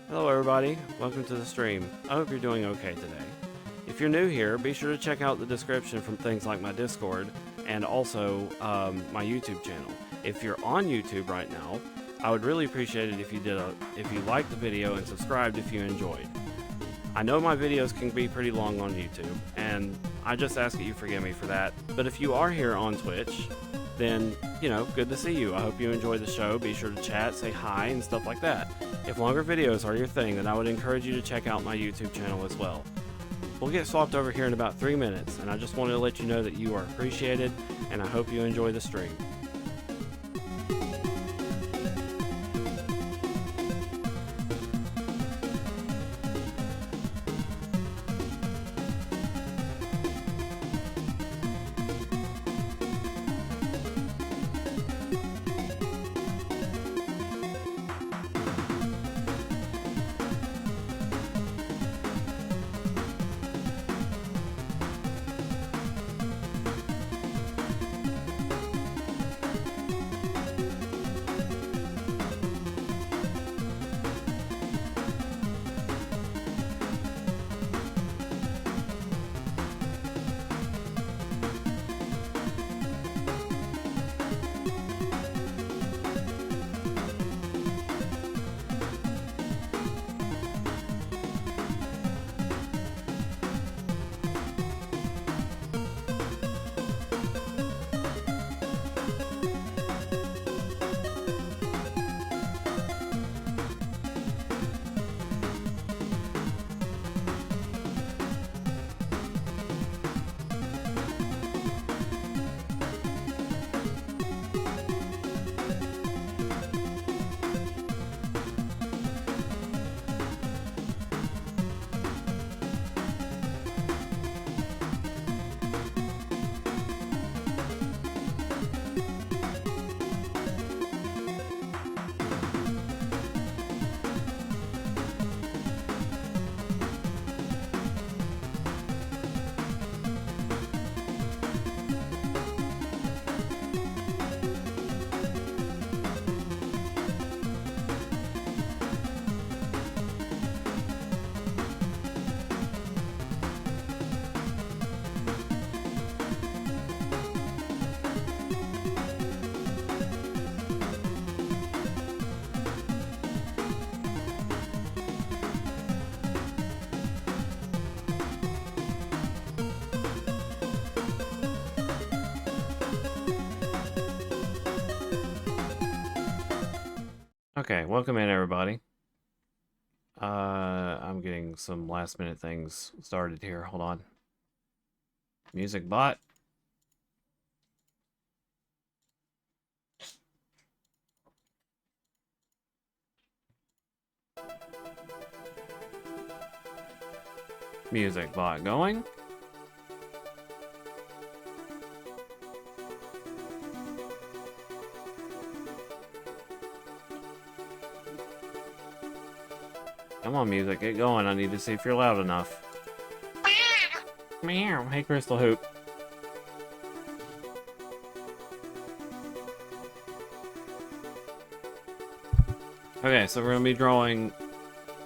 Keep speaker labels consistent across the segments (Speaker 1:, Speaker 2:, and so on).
Speaker 1: Hello everybody, welcome to the stream. I hope you're doing okay today. If you're new here, be sure to check out the description from things like my Discord and also my YouTube channel. If you're on YouTube right now, I would really appreciate it if you liked the video and subscribed if you enjoyed. I know my videos can be pretty long on YouTube, and I just ask that you forgive me for that. But if you are here on Twitch, then, good to see you. I hope you enjoy the show. Be sure to chat, say hi, and stuff like that. If longer videos are your thing, then I would encourage you to check out my YouTube channel as well. We'll get swapped over here in about 3 minutes, and I just wanted to let you know that you are appreciated, and I hope you enjoy the stream. Okay, welcome in everybody. I'm getting some last minute things started here. Hold on. Music bot. Music bot going. Come on, music, get going. I need to see if you're loud enough. Meow. Hey, Crystal Hoop. Okay, so we're gonna be drawing,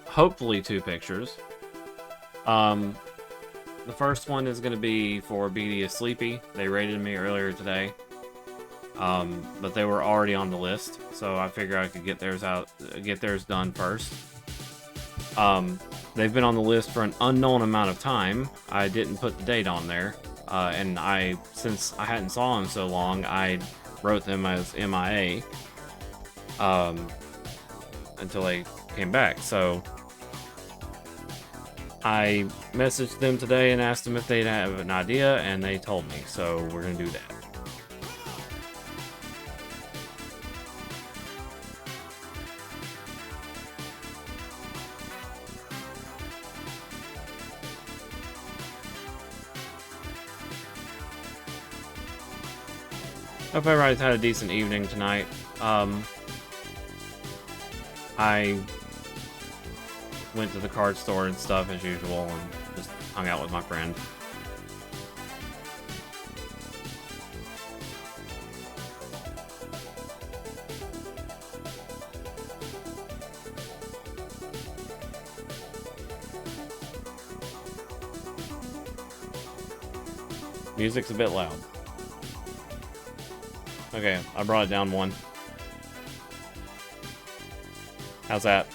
Speaker 1: hopefully, 2 pictures. The first one is gonna be for BD is Sleepy. They rated me earlier today. But they were already on the list, so I figured I could get theirs done first. They've been on the list for an unknown amount of time. I didn't put the date on there, and since I hadn't saw them so long, I wrote them as MIA, until they came back. So I messaged them today and asked them if they'd have an idea, and they told me, so we're gonna do that. Hope everybody's had a decent evening tonight. I went to the card store and stuff as usual and just hung out with my friend. Music's a bit loud. Okay, I brought it down one. How's that?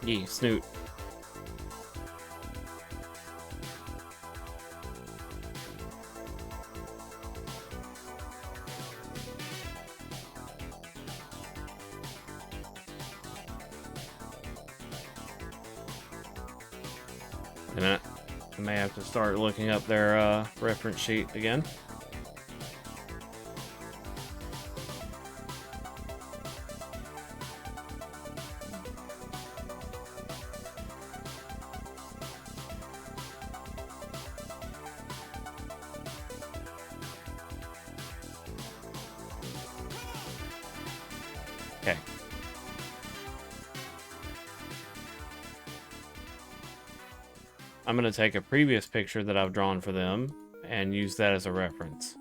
Speaker 1: Yee, Snoot. Wait a minute. I may have to start looking up their reference sheet again. Okay. I'm going to take a previous picture that I've drawn for them and use that as a reference.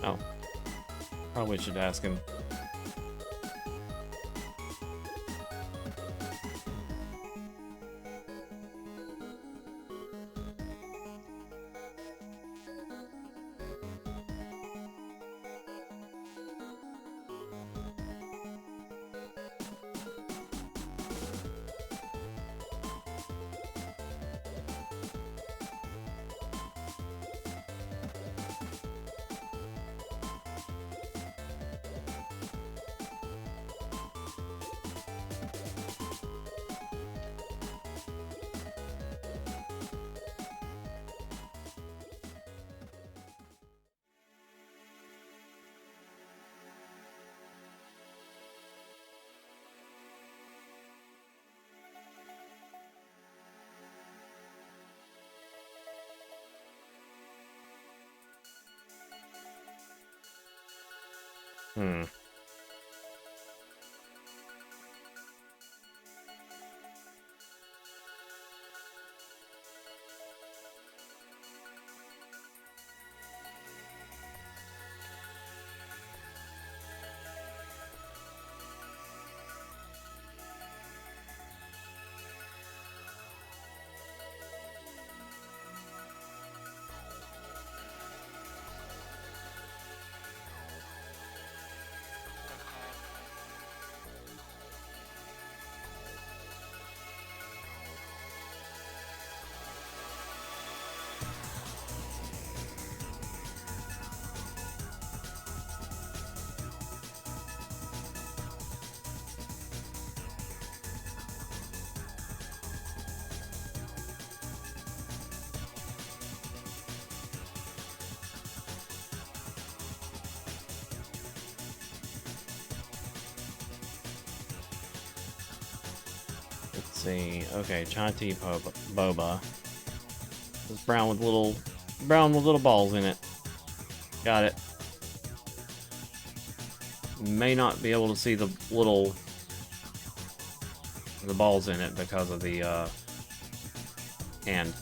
Speaker 1: Oh. Probably should ask him. Hmm. see. Okay, chai tea boba. It's brown with little balls in it. Got it. May not be able to see the balls in it because of the hand.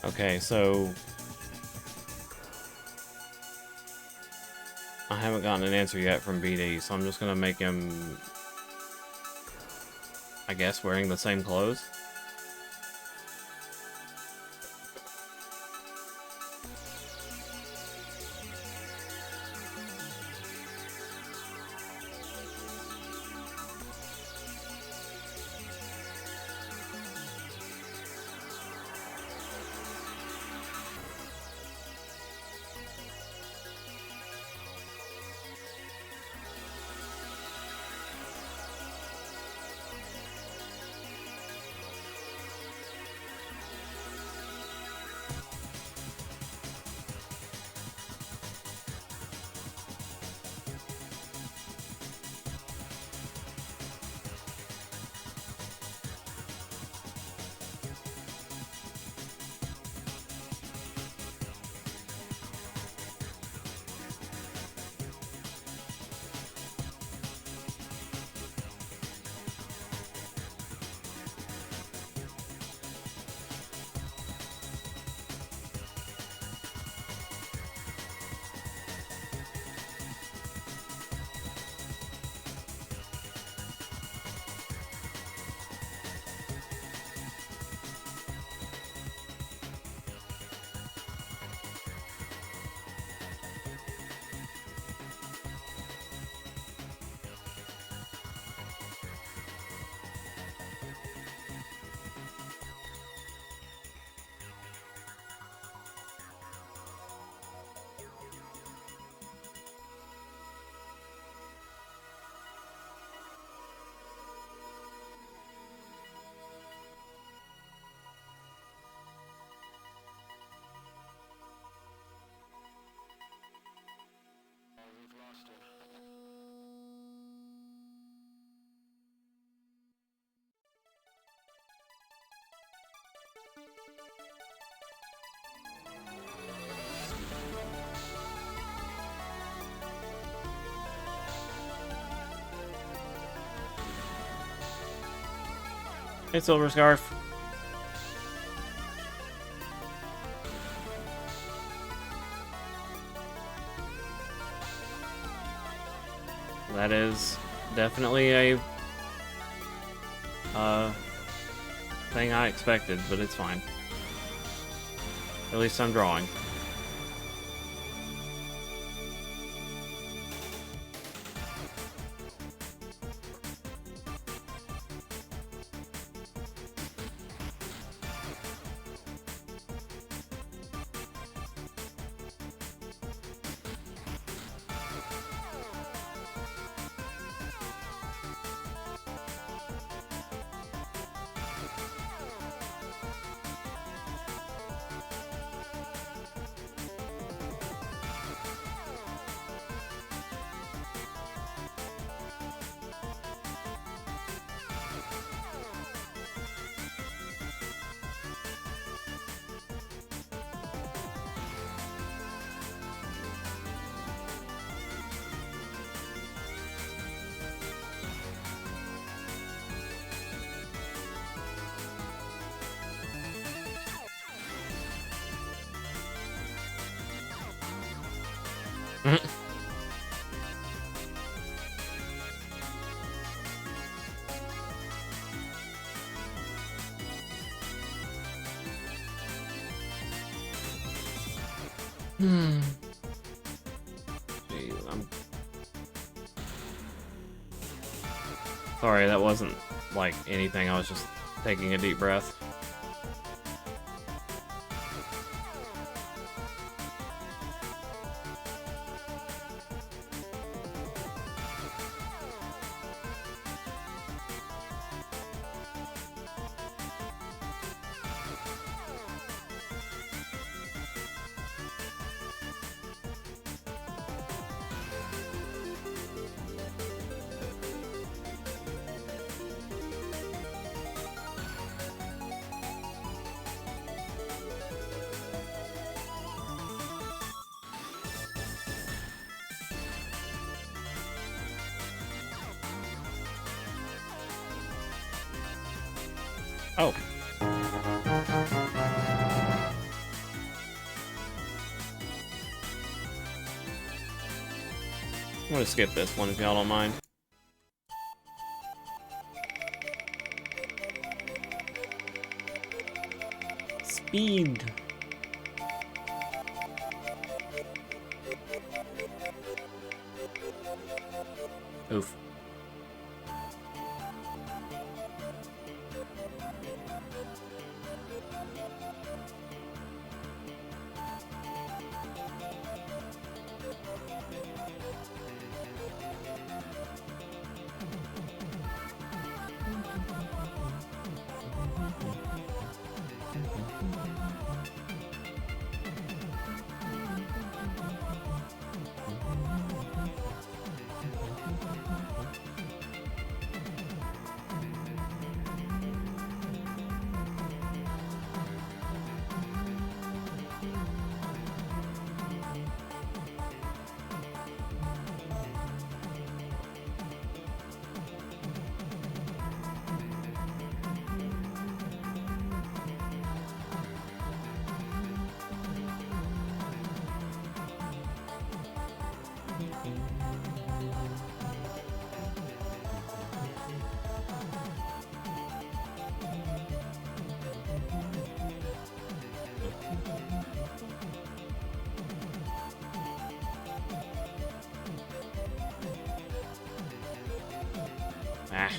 Speaker 1: Okay, so I haven't gotten an answer yet from BD, so I'm just gonna make him, I guess, wearing the same clothes. Hey, Silver Scarf. That is definitely a thing I expected, but it's fine. At least I'm drawing. Jeez, sorry, that wasn't like anything. I was just taking a deep breath. Oh. I'm gonna skip this one if y'all don't mind. Speed. Oof. Ah.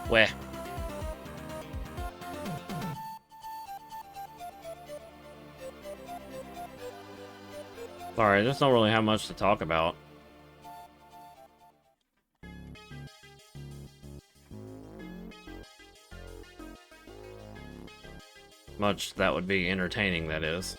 Speaker 1: Weh. Sorry, I just don't really have much to talk about. Much that would be entertaining, that is.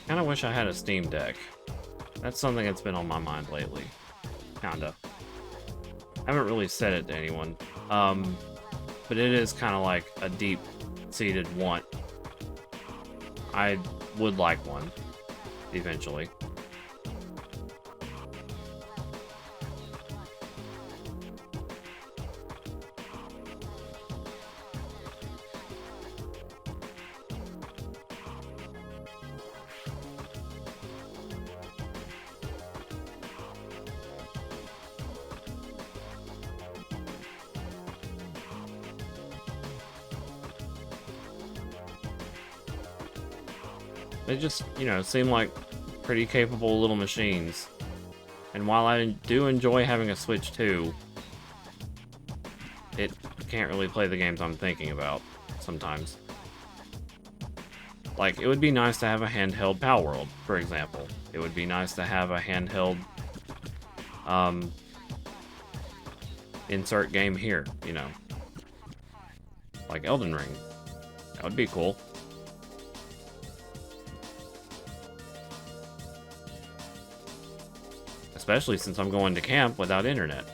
Speaker 1: Kinda wish I had a Steam Deck. That's something that's been on my mind lately. Kinda. I haven't really said it to anyone. But it is kind of like a deep-seated want. I would like one, eventually. They just, you know, seem like pretty capable little machines. And while I do enjoy having a Switch 2, it can't really play the games I'm thinking about sometimes. Like, it would be nice to have a handheld Palworld, for example. It would be nice to have a handheld insert game here, you know. Like Elden Ring. That would be cool. Especially since I'm going to camp without internet.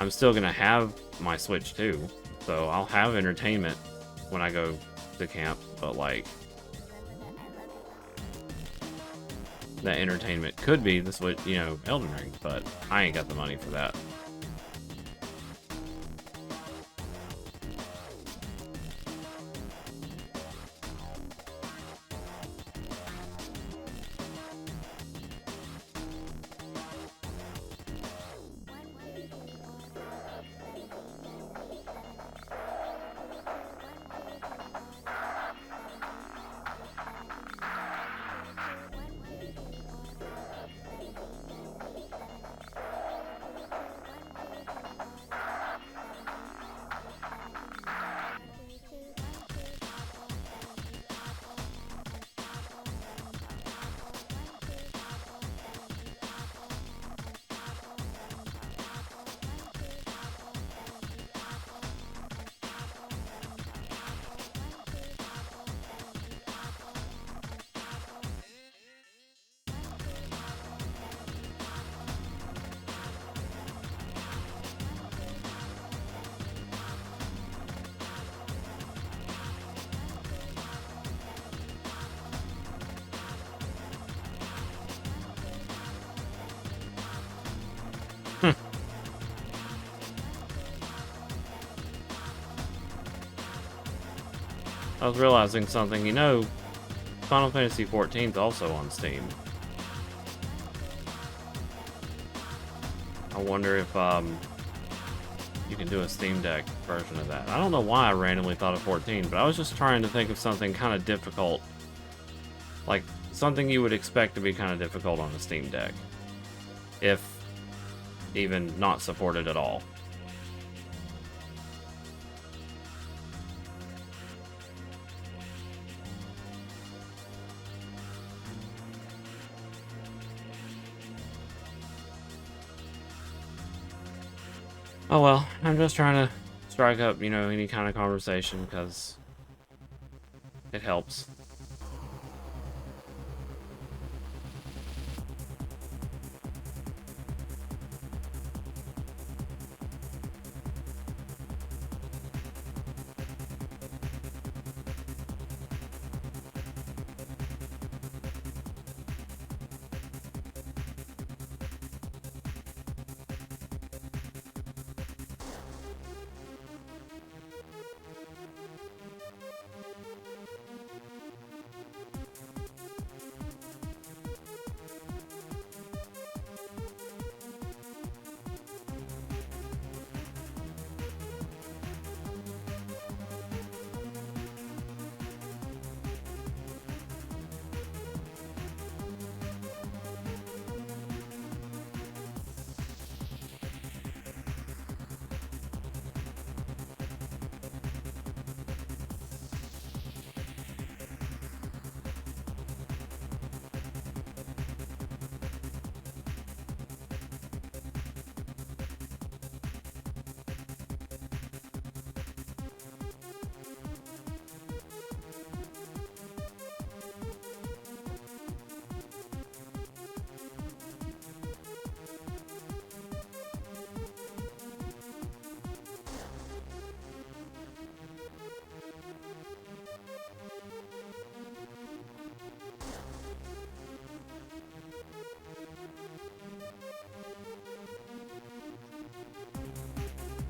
Speaker 1: I'm still gonna have my Switch 2, so I'll have entertainment when I go to camp, but like, that entertainment could be the Switch, you know, Elden Ring, but I ain't got the money for that. I was realizing something, you know, Final Fantasy XIV is also on Steam. I wonder if you can do a Steam Deck version of that. I don't know why I randomly thought of 14, but I was just trying to think of something kind of difficult. Like, something you would expect to be kind of difficult on a Steam Deck. If even not supported at all. Oh well, I'm just trying to strike up, you know, any kind of conversation because it helps.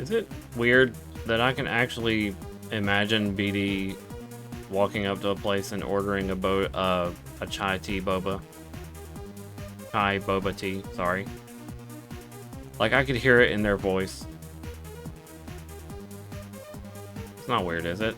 Speaker 1: Is it weird that I can actually imagine BD walking up to a place and ordering a chai tea boba? Chai boba tea, sorry. Like, I could hear it in their voice. It's not weird, is it?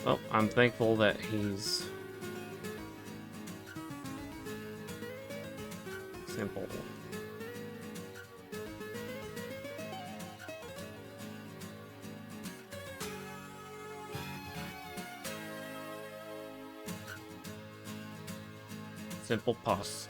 Speaker 1: Well, I'm thankful that he's simple. Simple pos.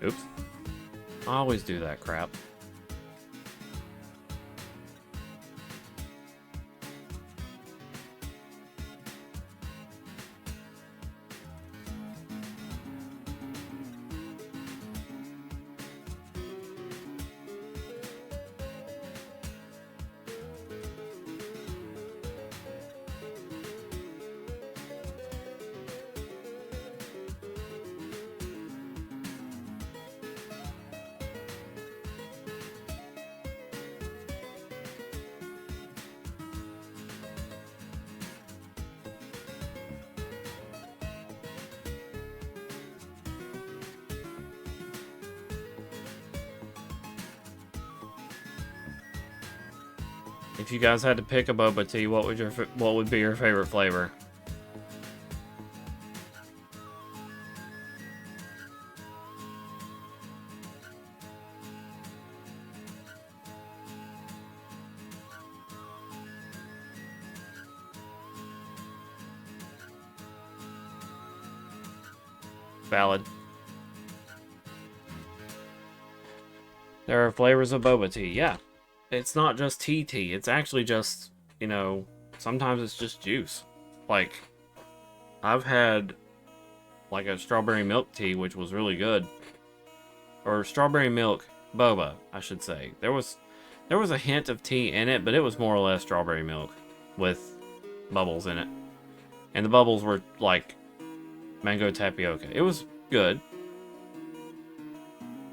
Speaker 1: Oops. I always do that crap. If you guys had to pick a boba tea, what would be your favorite flavor? Valid. There are flavors of boba tea, yeah. It's not just tea, it's actually just, you know, sometimes it's just juice. Like, I've had, like, a strawberry milk tea, which was really good. Or strawberry milk boba, I should say. There was a hint of tea in it, but it was more or less strawberry milk with bubbles in it. And the bubbles were, like, mango tapioca. It was good.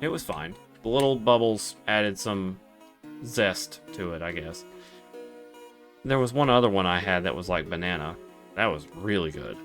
Speaker 1: It was fine. The little bubbles added some zest to it, I guess. There was one other one I had that was like banana. That was really good.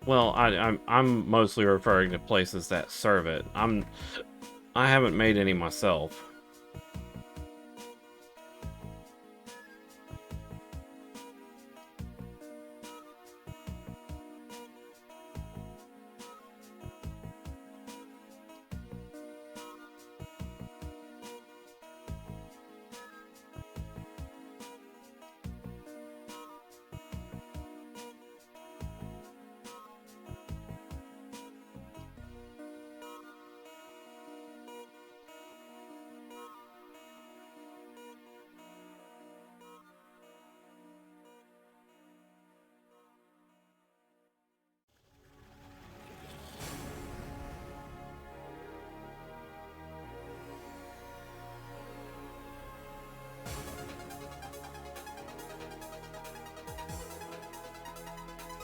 Speaker 1: Well, I'm mostly referring to places that serve it. I haven't made any myself.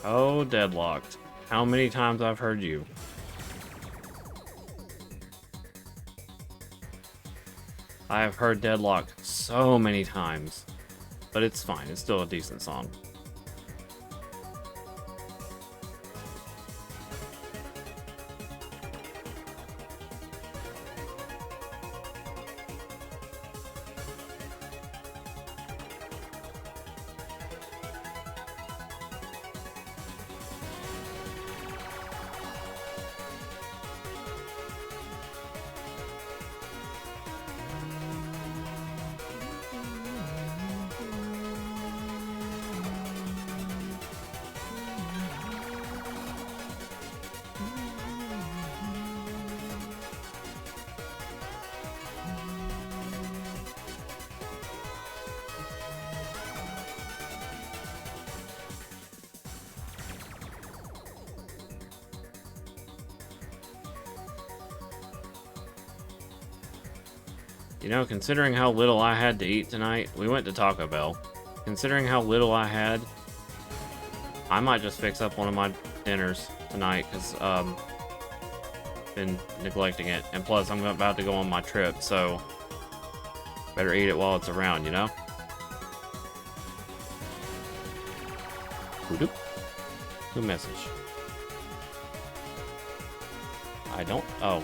Speaker 1: Oh, Deadlocked. How many times I've heard you? I have heard Deadlock so many times. But it's fine, it's still a decent song. You know, considering how little I had to eat tonight, we went to Taco Bell. Considering how little I had, I might just fix up one of my dinners tonight, because, been neglecting it. And plus, I'm about to go on my trip, so better eat it while it's around, you know? Who message? I don't... Oh.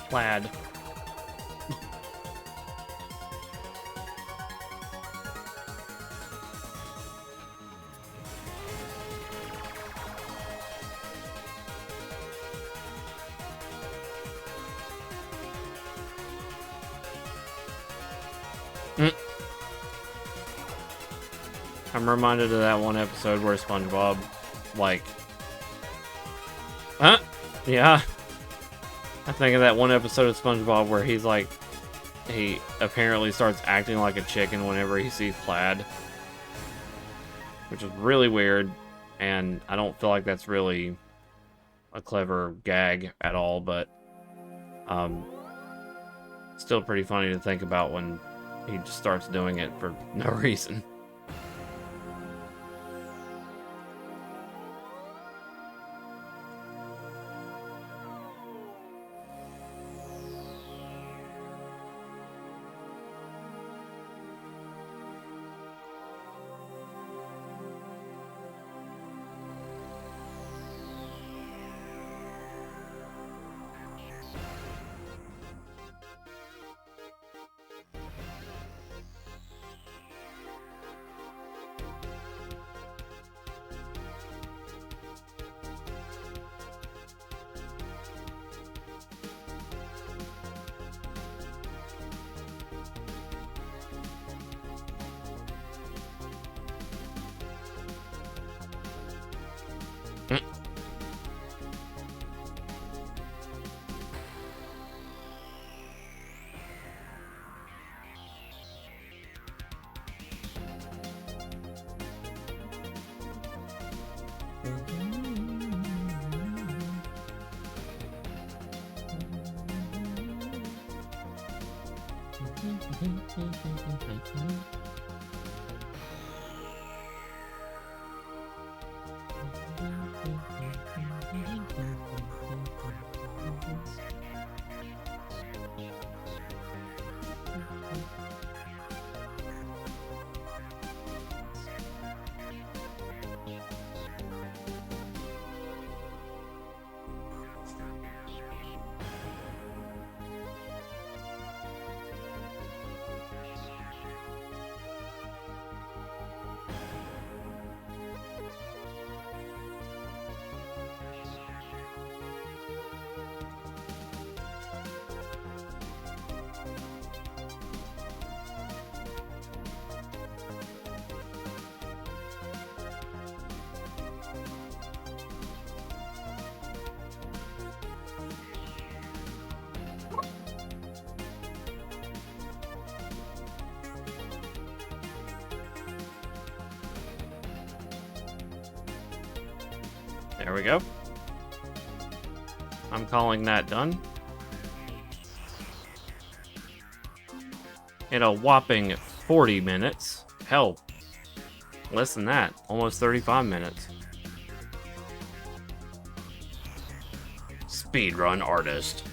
Speaker 1: Plaid. I'm reminded of that one episode where SpongeBob, like... Huh? Yeah. I think of that one episode of SpongeBob where he's like... He apparently starts acting like a chicken whenever he sees Plaid. Which is really weird, and I don't feel like that's really a clever gag at all, but... still pretty funny to think about when he just starts doing it for no reason. There we go. I'm calling that done. In a whopping 40 minutes. Hell, less than that. Almost 35 minutes. Speedrun artist.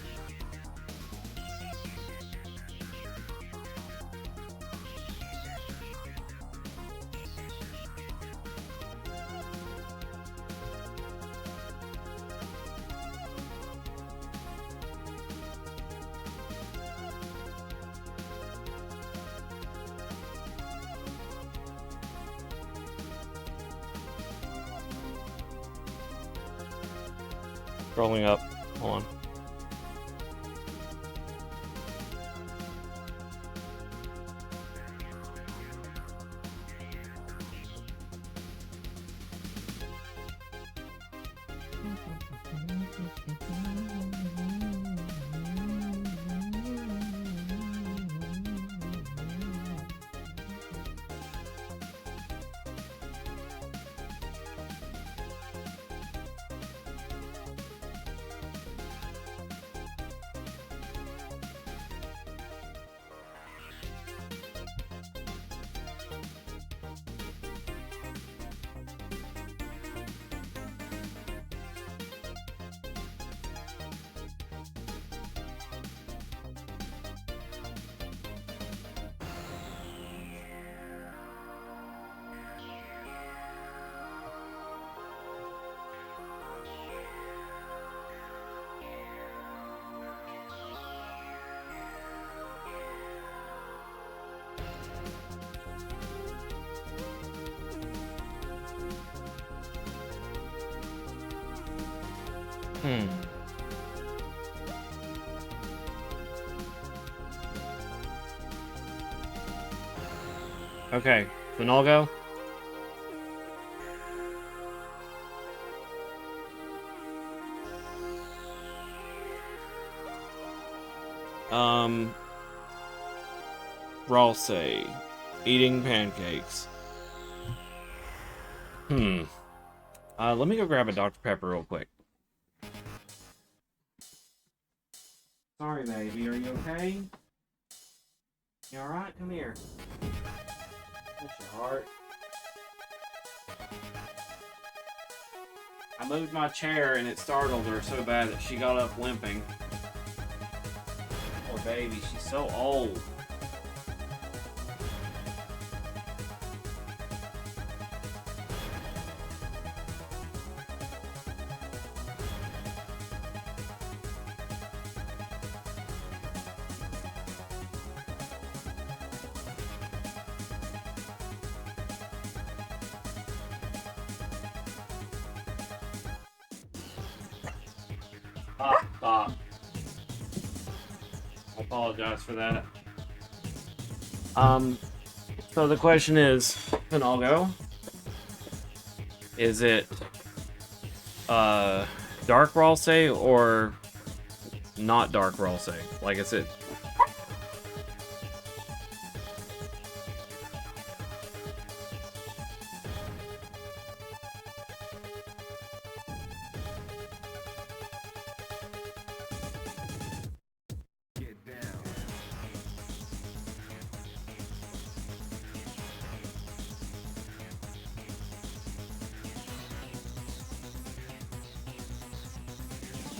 Speaker 1: Scrolling up. Hold on. Okay, Finalgo. Ralsei. Eating pancakes. Let me go grab a Dr. Pepper real quick. Sorry, baby. Are you okay? You alright? Come here. Bless your heart. I moved my chair and it startled her so bad that she got up limping. Poor baby, she's so old. Stop. I apologize for that. So the question is, Finago, is it dark Ralse or not dark Ralse? Like, is it...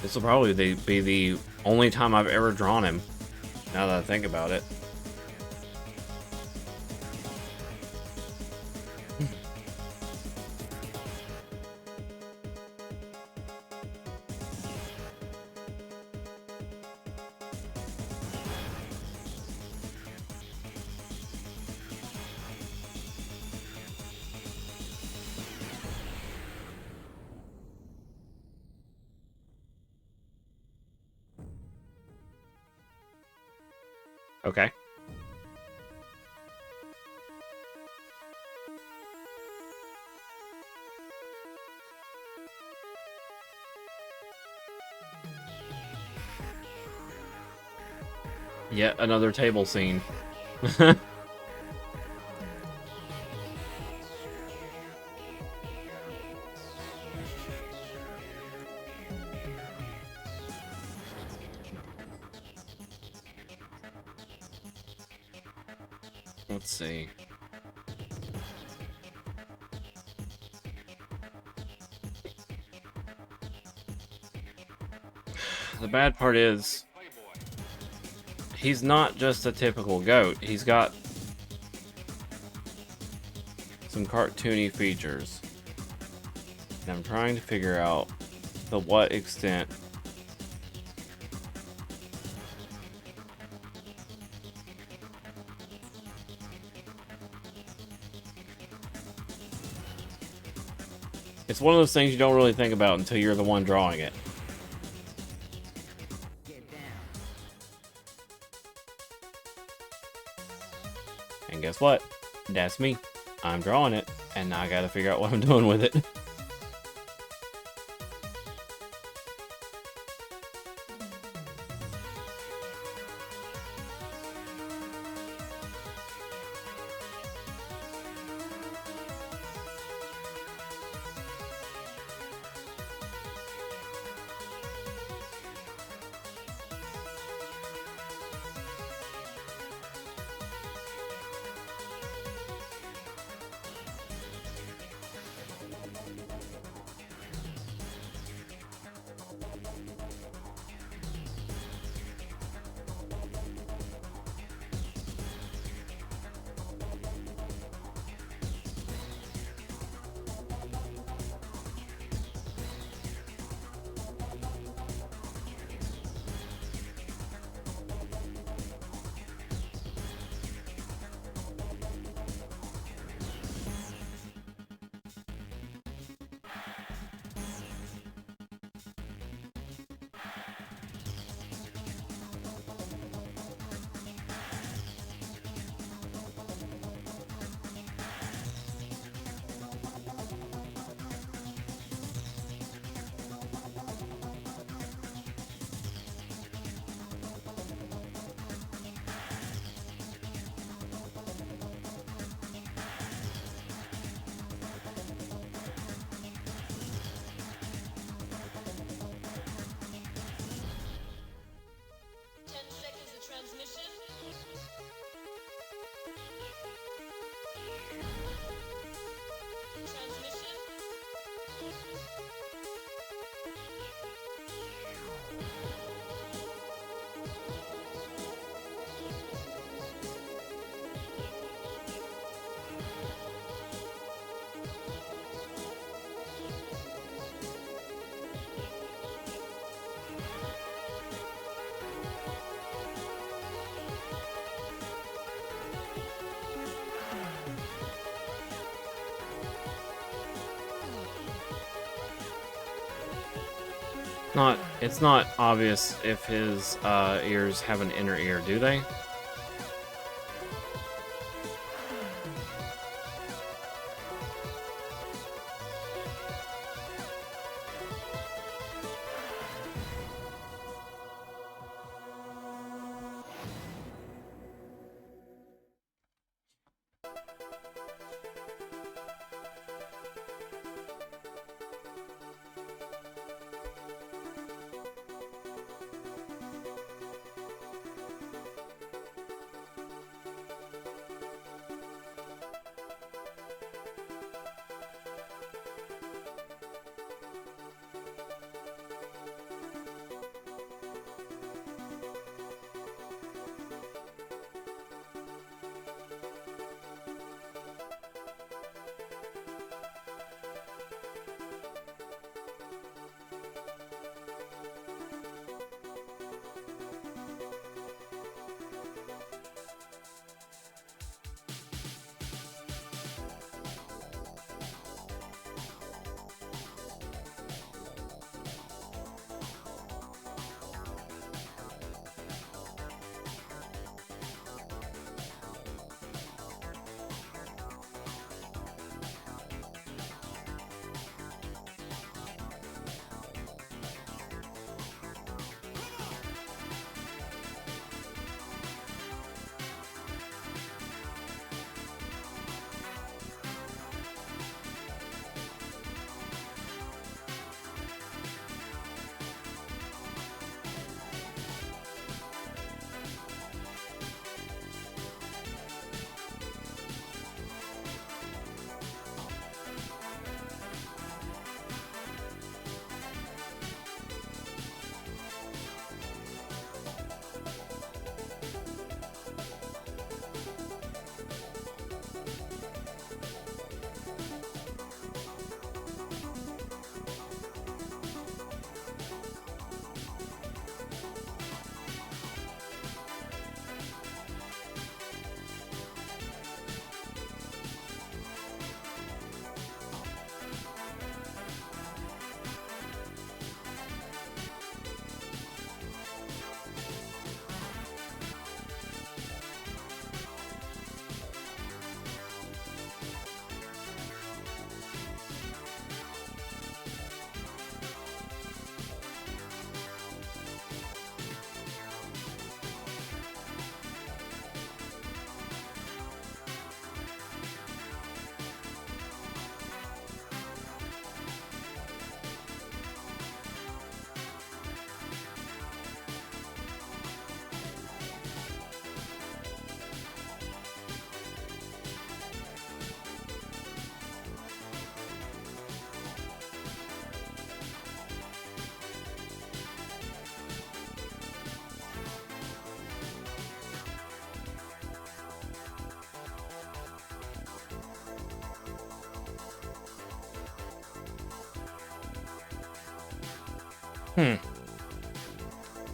Speaker 1: This will probably be the only time I've ever drawn him, now that I think about it. Okay. Yet another table scene. Let's see. The bad part is, he's not just a typical goat. He's got some cartoony features. And I'm trying to figure out to what extent it's one of those things you don't really think about until you're the one drawing it. And guess what? That's me. I'm drawing it, and now I gotta figure out what I'm doing with it. It's not obvious if his ears have an inner ear, do they?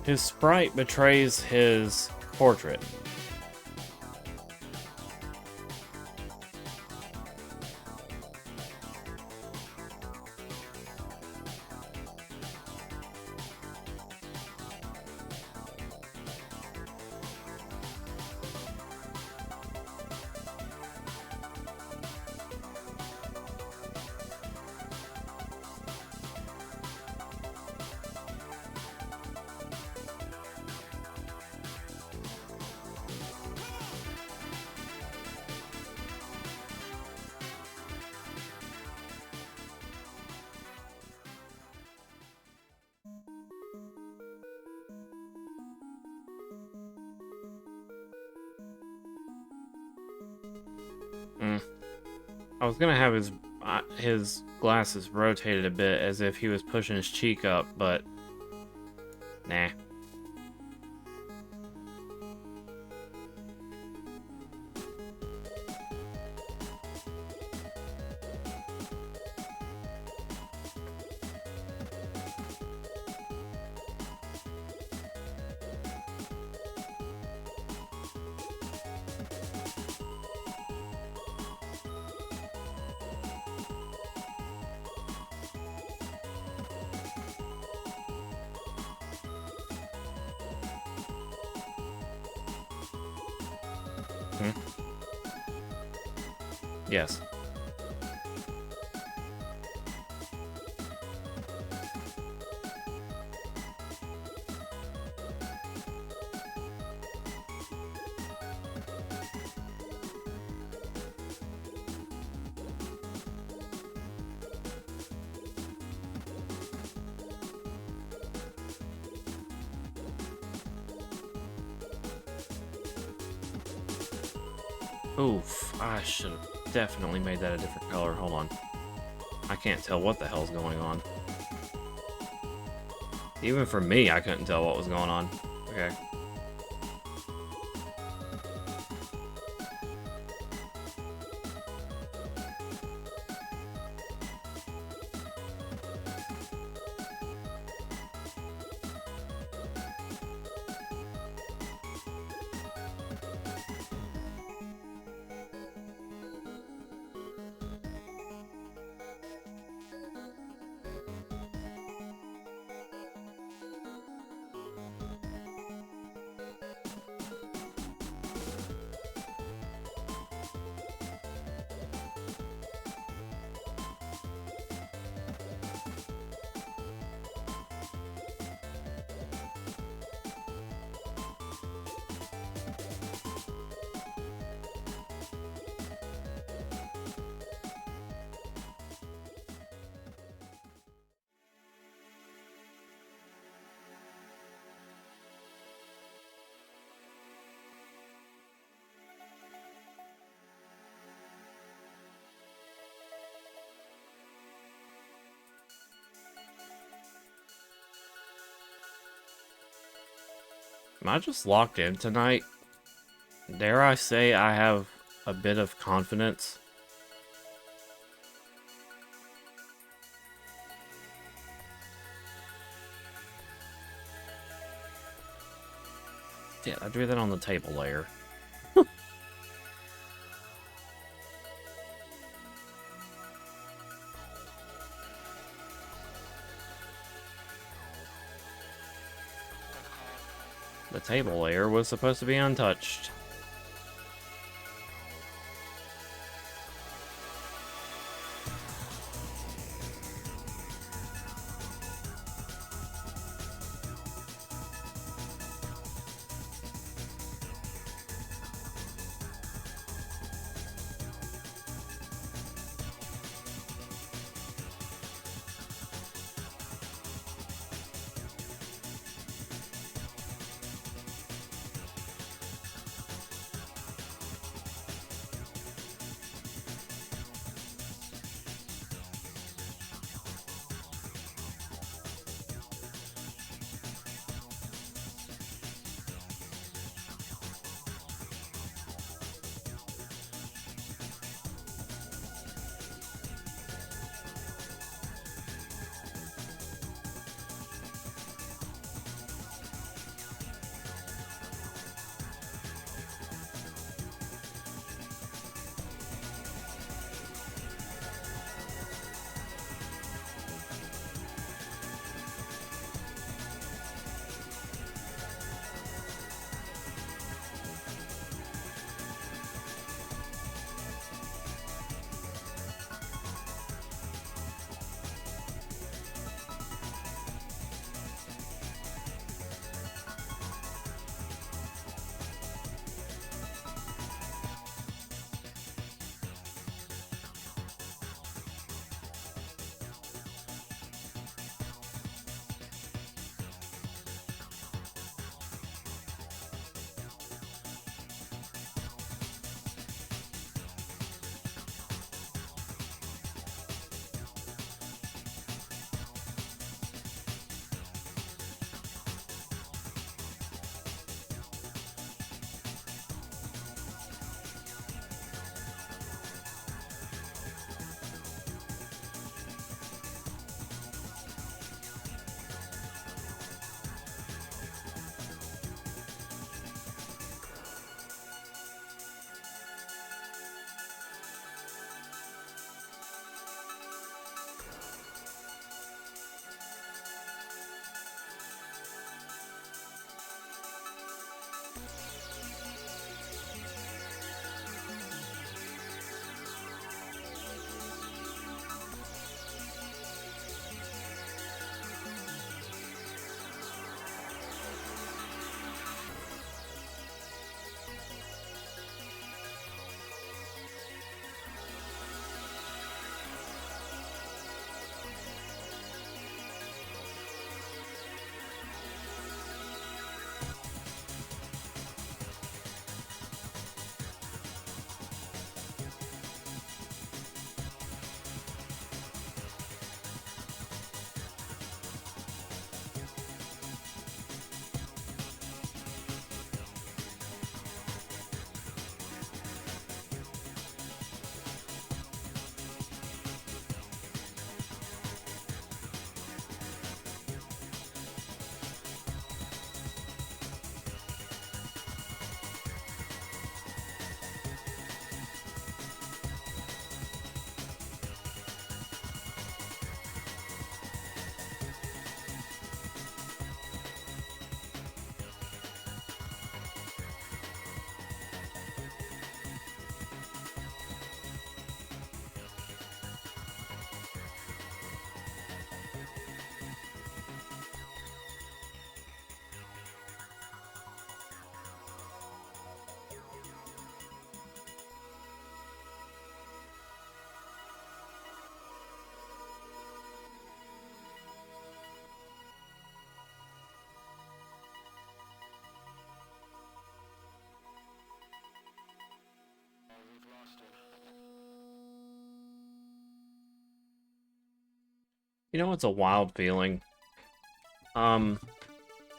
Speaker 1: His sprite betrays his portrait. I was gonna have his glasses rotated a bit as if he was pushing his cheek up, but nah. Hmm? Yes. Oof, I should have definitely made that a different color. Hold on. I can't tell what the hell's going on. Even for me, I couldn't tell what was going on. Okay. Am I just locked in tonight? Dare I say I have a bit of confidence? Yeah, I drew that on the table layer. The table layer was supposed to be untouched. You know, it's a wild feeling. When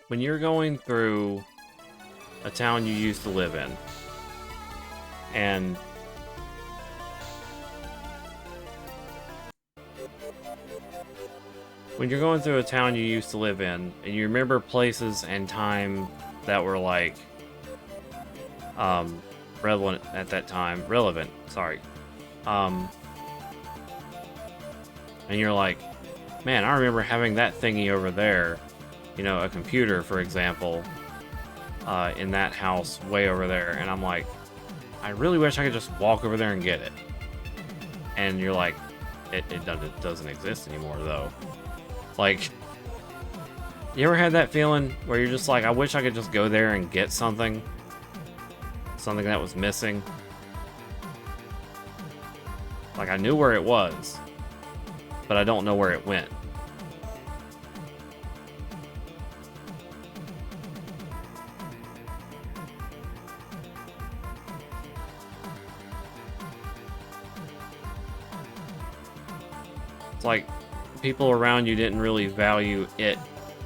Speaker 1: you're going through a town you used to live in, and when you're going through a town you used to live in, and you remember places and time that were like, relevant at that time, sorry. And you're like, man, I remember having that thingy over there, you know, a computer, for example, in that house way over there. And I'm like, I really wish I could just walk over there and get it. And you're like, it doesn't exist anymore, though. Like, you ever had that feeling where you're just like, I wish I could just go there and get something? Something that was missing? Like, I knew where it was, but I don't know where it went. It's like people around you didn't really value it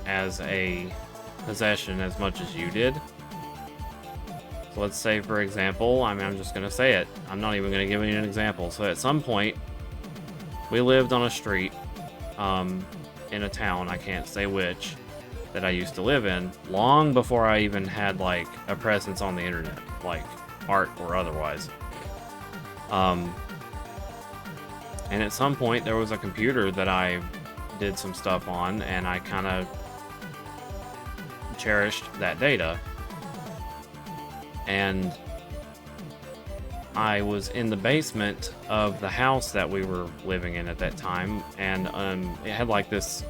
Speaker 1: as a possession as much as you did. So let's say, for example, I'm just going to say it. I'm not even going to give you an example. So at some point, we lived on a street in a town, I can't say which, that I used to live in, long before I even had, like, a presence on the internet, like, art or otherwise. And at some point, there was a computer that I did some stuff on, and I kind of cherished that data. And I was in the basement of the house that we were living in at that time, and it had like this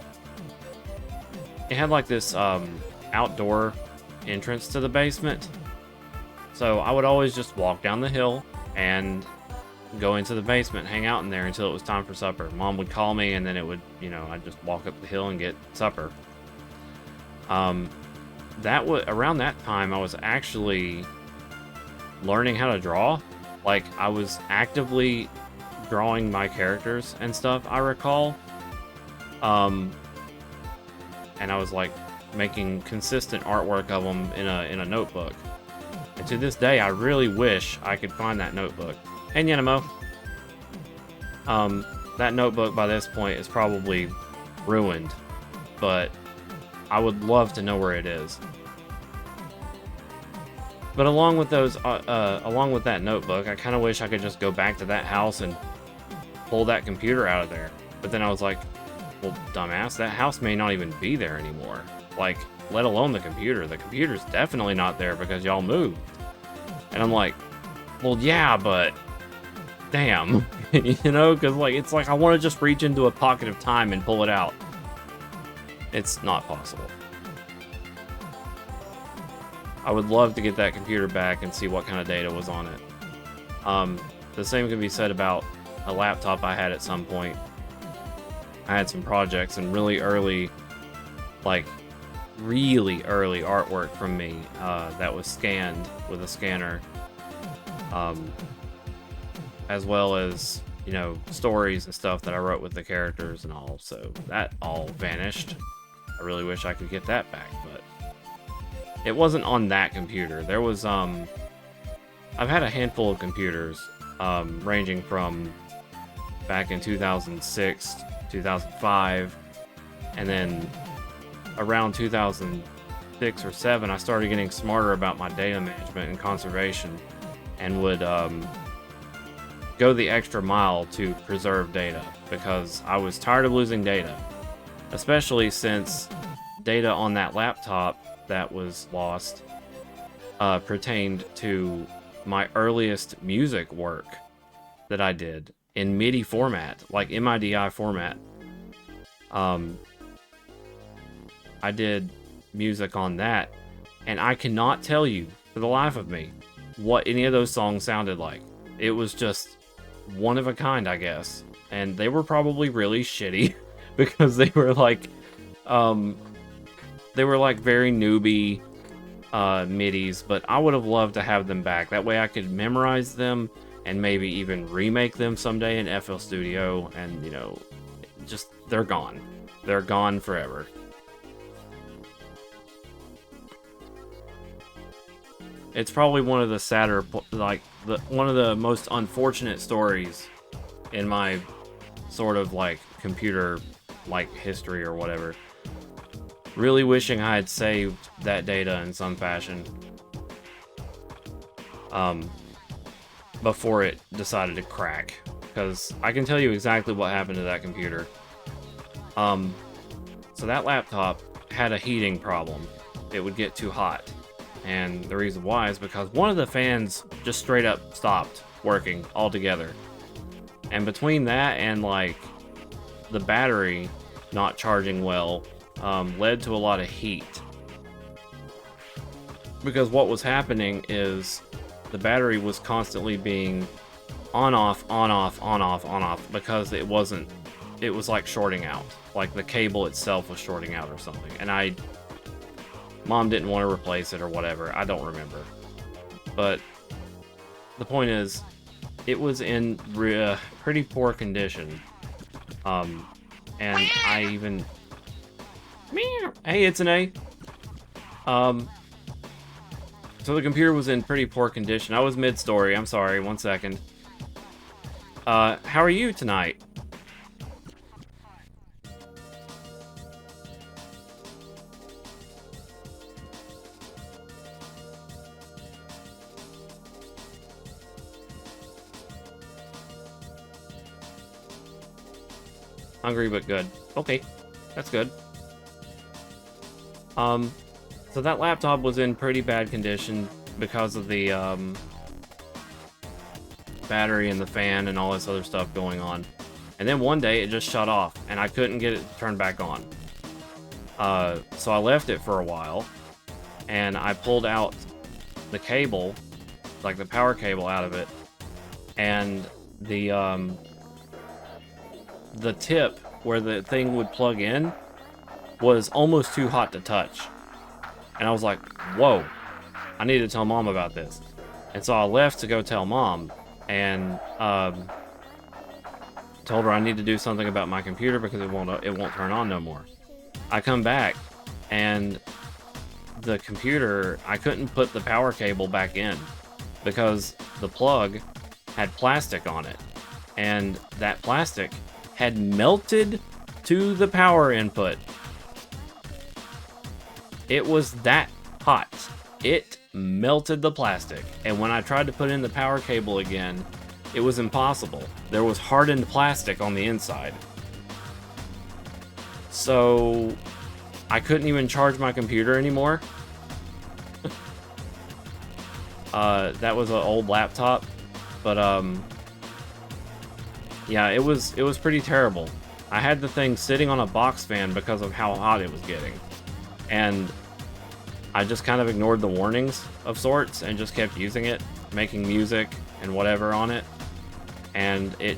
Speaker 1: outdoor entrance to the basement. So I would always just walk down the hill and go into the basement, hang out in there until it was time for supper. Mom would call me, and then it would, you know, I'd just walk up the hill and get supper. Around that time, I was actually learning how to draw. Like, I was actively drawing my characters and stuff, I recall. And I was like making consistent artwork of them in a notebook. And to this day, I really wish I could find that notebook. Hey, Yanamo. That notebook by this point is probably ruined, but I would love to know where it is. But along with that notebook, I kind of wish I could just go back to that house and pull that computer out of there. But then I was like, well, dumbass, that house may not even be there anymore. Like, let alone the computer. The computer's definitely not there because y'all moved. And I'm like, well, yeah, but damn, you know, because like it's like I want to just reach into a pocket of time and pull it out. It's not possible. I would love to get that computer back and see what kind of data was on it. The same can be said about a laptop I had at some point. I had some projects and really early artwork from me that was scanned with a scanner. As well as, you know, stories and stuff that I wrote with the characters and all. So that all vanished. I really wish I could get that back, but it wasn't on that computer. There was, I've had a handful of computers, ranging from back in 2006, 2005, and then around 2006 or 7, I started getting smarter about my data management and conservation, and would, go the extra mile to preserve data, because I was tired of losing data, especially since data on that laptop that was lost pertained to my earliest music work that I did in MIDI format, like MIDI format. I did music on that, and I cannot tell you for the life of me what any of those songs sounded like. It was just one of a kind, I guess, and they were probably really shitty because they were like very newbie MIDIs, but I would have loved to have them back. That way I could memorize them and maybe even remake them someday in FL Studio and, you know, they're gone. They're gone forever. It's probably one of the sadder, like, one of the most unfortunate stories in my sort of, like, computer, like, history or whatever. Really wishing I had saved that data in some fashion. Before it decided to crack. Because I can tell you exactly what happened to that computer. So that laptop had a heating problem. It would get too hot. And the reason why is because one of the fans just straight up stopped working altogether. And between that and, like, the battery not charging well, led to a lot of heat. Because what was happening is the battery was constantly being on off, on off, on off, on off, because it was like shorting out. Like the cable itself was shorting out or something. And Mom didn't want to replace it or whatever. I don't remember. But the point is, it was in pretty poor condition. And I even... Hey, it's an A. So the computer was in pretty poor condition. I was mid-story. I'm sorry. 1 second. How are you tonight? Hungry but good. Okay, that's good. So that laptop was in pretty bad condition because of the battery and the fan and all this other stuff going on. And then one day it just shut off and I couldn't get it turned back on. So I left it for a while and I pulled out the cable, like the power cable out of it, and the tip where the thing would plug in was almost too hot to touch. And I was like, whoa, I need to tell Mom about this. And so I left to go tell Mom and told her I need to do something about my computer because it won't turn on no more. I come back and the computer, I couldn't put the power cable back in because the plug had plastic on it. And that plastic had melted to the power input. It was that hot. It melted the plastic. And when I tried to put in the power cable again, it was impossible. There was hardened plastic on the inside. So I couldn't even charge my computer anymore. That was an old laptop, but yeah, it was pretty terrible. I had the thing sitting on a box fan because of how hot it was getting. And I just kind of ignored the warnings of sorts and just kept using it, making music and whatever on it. And it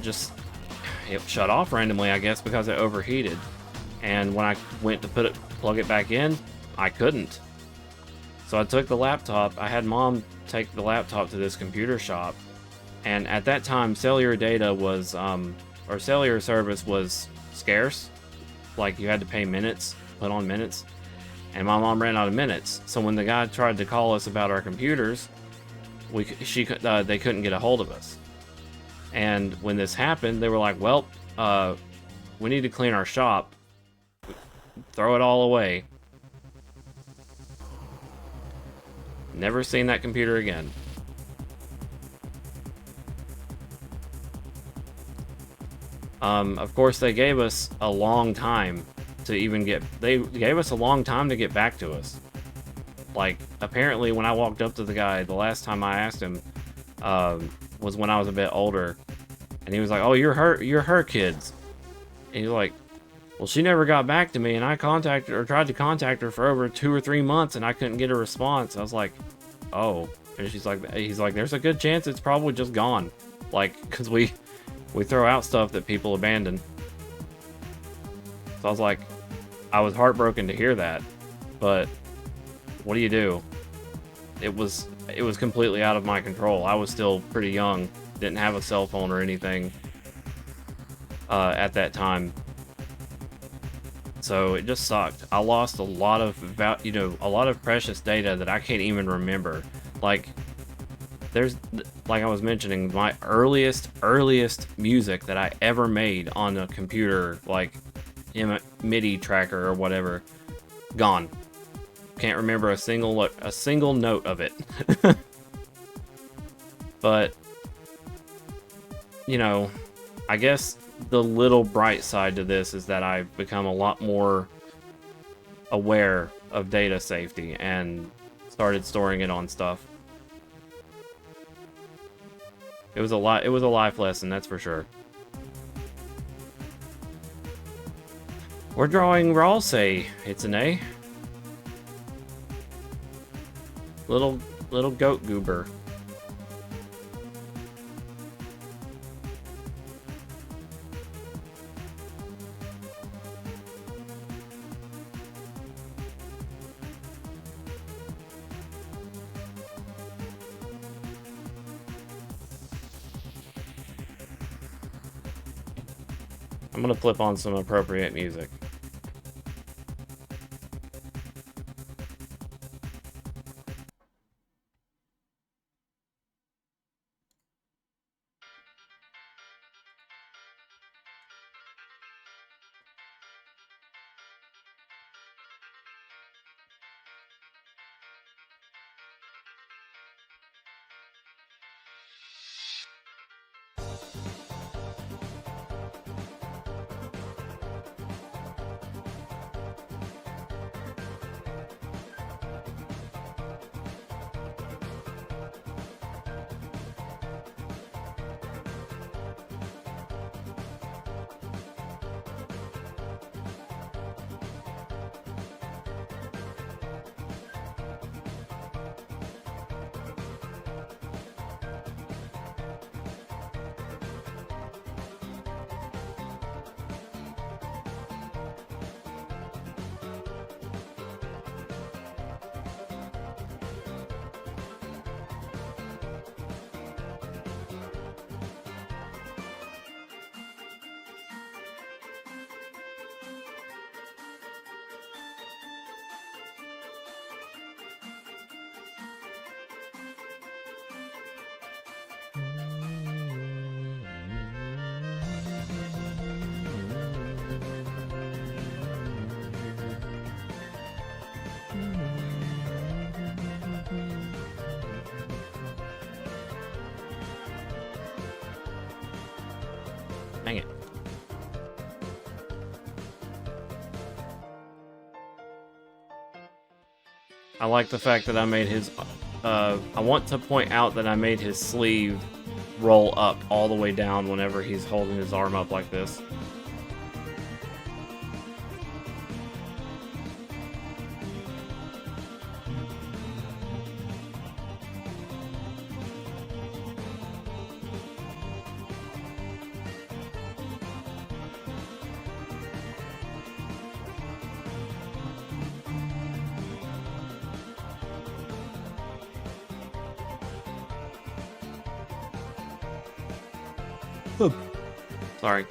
Speaker 1: shut off randomly, I guess, because it overheated. And when I went to plug it back in, I couldn't. So I took the laptop. I had Mom take the laptop to this computer shop. And at that time, cellular data was, or cellular service was scarce. Like you had to pay minutes, put on minutes. And my mom ran out of minutes. So when the guy tried to call us about our computers, they couldn't get a hold of us. And when this happened, they were like, well, we need to clean our shop. Throw it all away. Never seen that computer again. Of course, they gave us a long time to even they gave us a long time to get back to us. Like, apparently when I walked up to the guy, the last time I asked him, was when I was a bit older. And he was like, oh, you're her kids. And he's like, well, she never got back to me, and I tried to contact her for over 2 or 3 months, and I couldn't get a response. I was like, oh. And he's like, there's a good chance it's probably just gone. Like, because we throw out stuff that people abandon. So I was like, I was heartbroken to hear that, but what do you do? It was completely out of my control. I was still pretty young, didn't have a cell phone or anything at that time. So it just sucked. I lost a lot of a lot of precious data that I can't even remember. Like there's like I was mentioning, my earliest music that I ever made on a computer, like MIDI tracker or whatever, gone. Can't remember a single note of it. But you know, I guess the little bright side to this is that I've become a lot more aware of data safety and started storing it on stuff. It was a life lesson, that's for sure. We're drawing Ralsei, Hitsune. Little goat goober. I'm gonna flip on some appropriate music. Dang it. I like the fact that I made his, I want to point out that I made his sleeve roll up all the way down whenever he's holding his arm up like this. Sorry.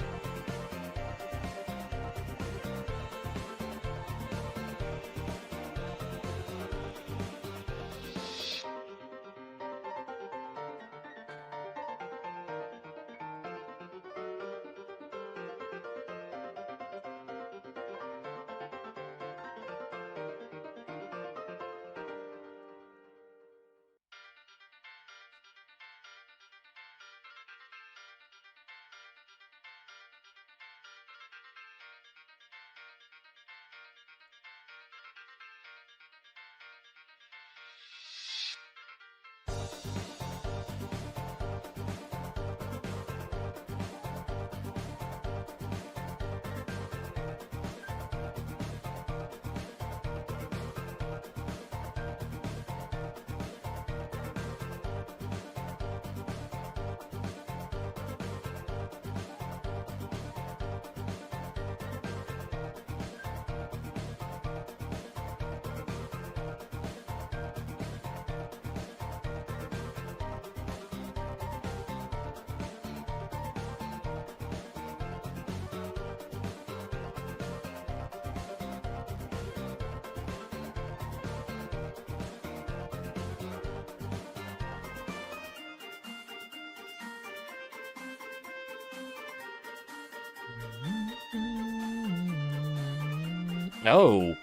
Speaker 1: Oh!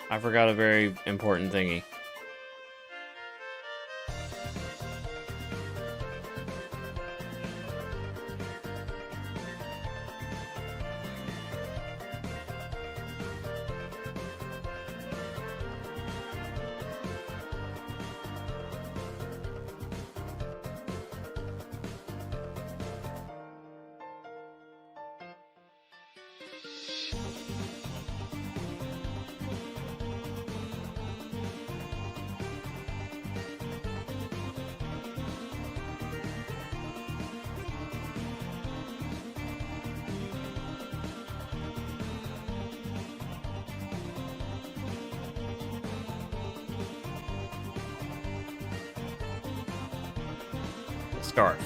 Speaker 1: I forgot a very important thingy. Scarf.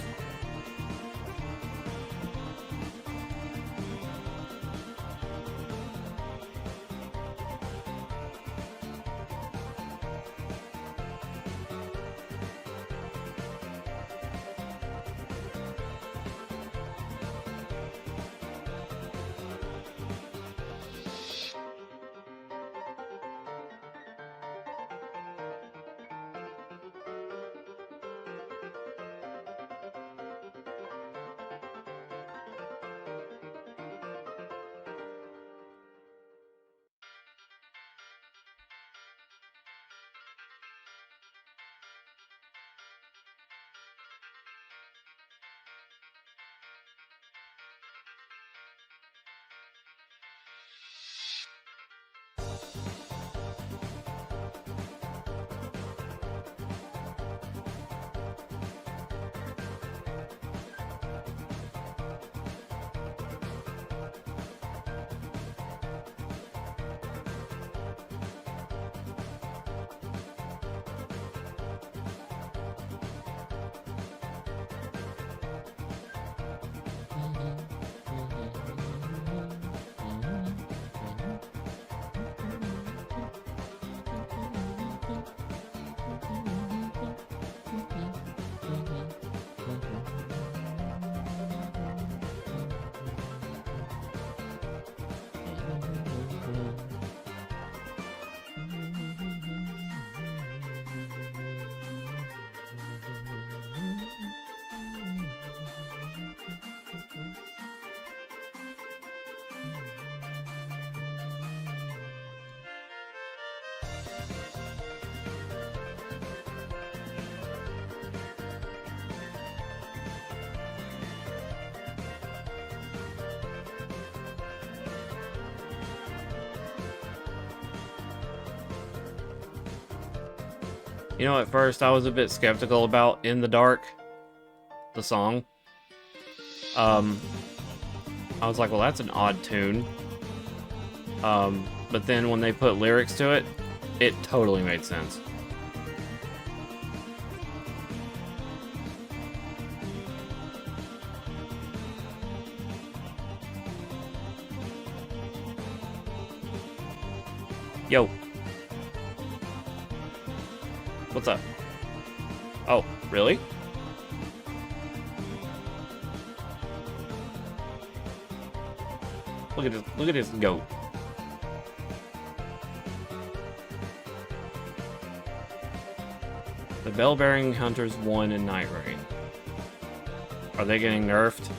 Speaker 1: You know, at first I was a bit skeptical about In the Dark, the song. I was like, well, that's an odd tune. But then when they put lyrics to it, it totally made sense. Yo. What's up? Oh, really? Look at this goat. The Bell-bearing Hunters won in Night Raid. Are they getting nerfed?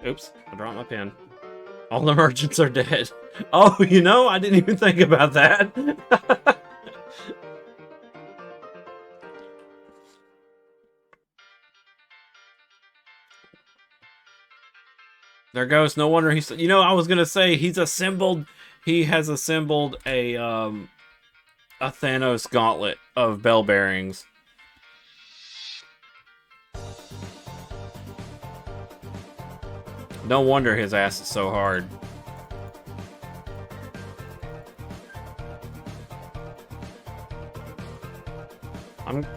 Speaker 1: Oops, I dropped my pen. All the merchants are dead. Oh, you know, I didn't even think about that. There goes. No wonder he's... You know, I was gonna say, he has assembled a Thanos gauntlet of bell bearings. No wonder his ass is so hard.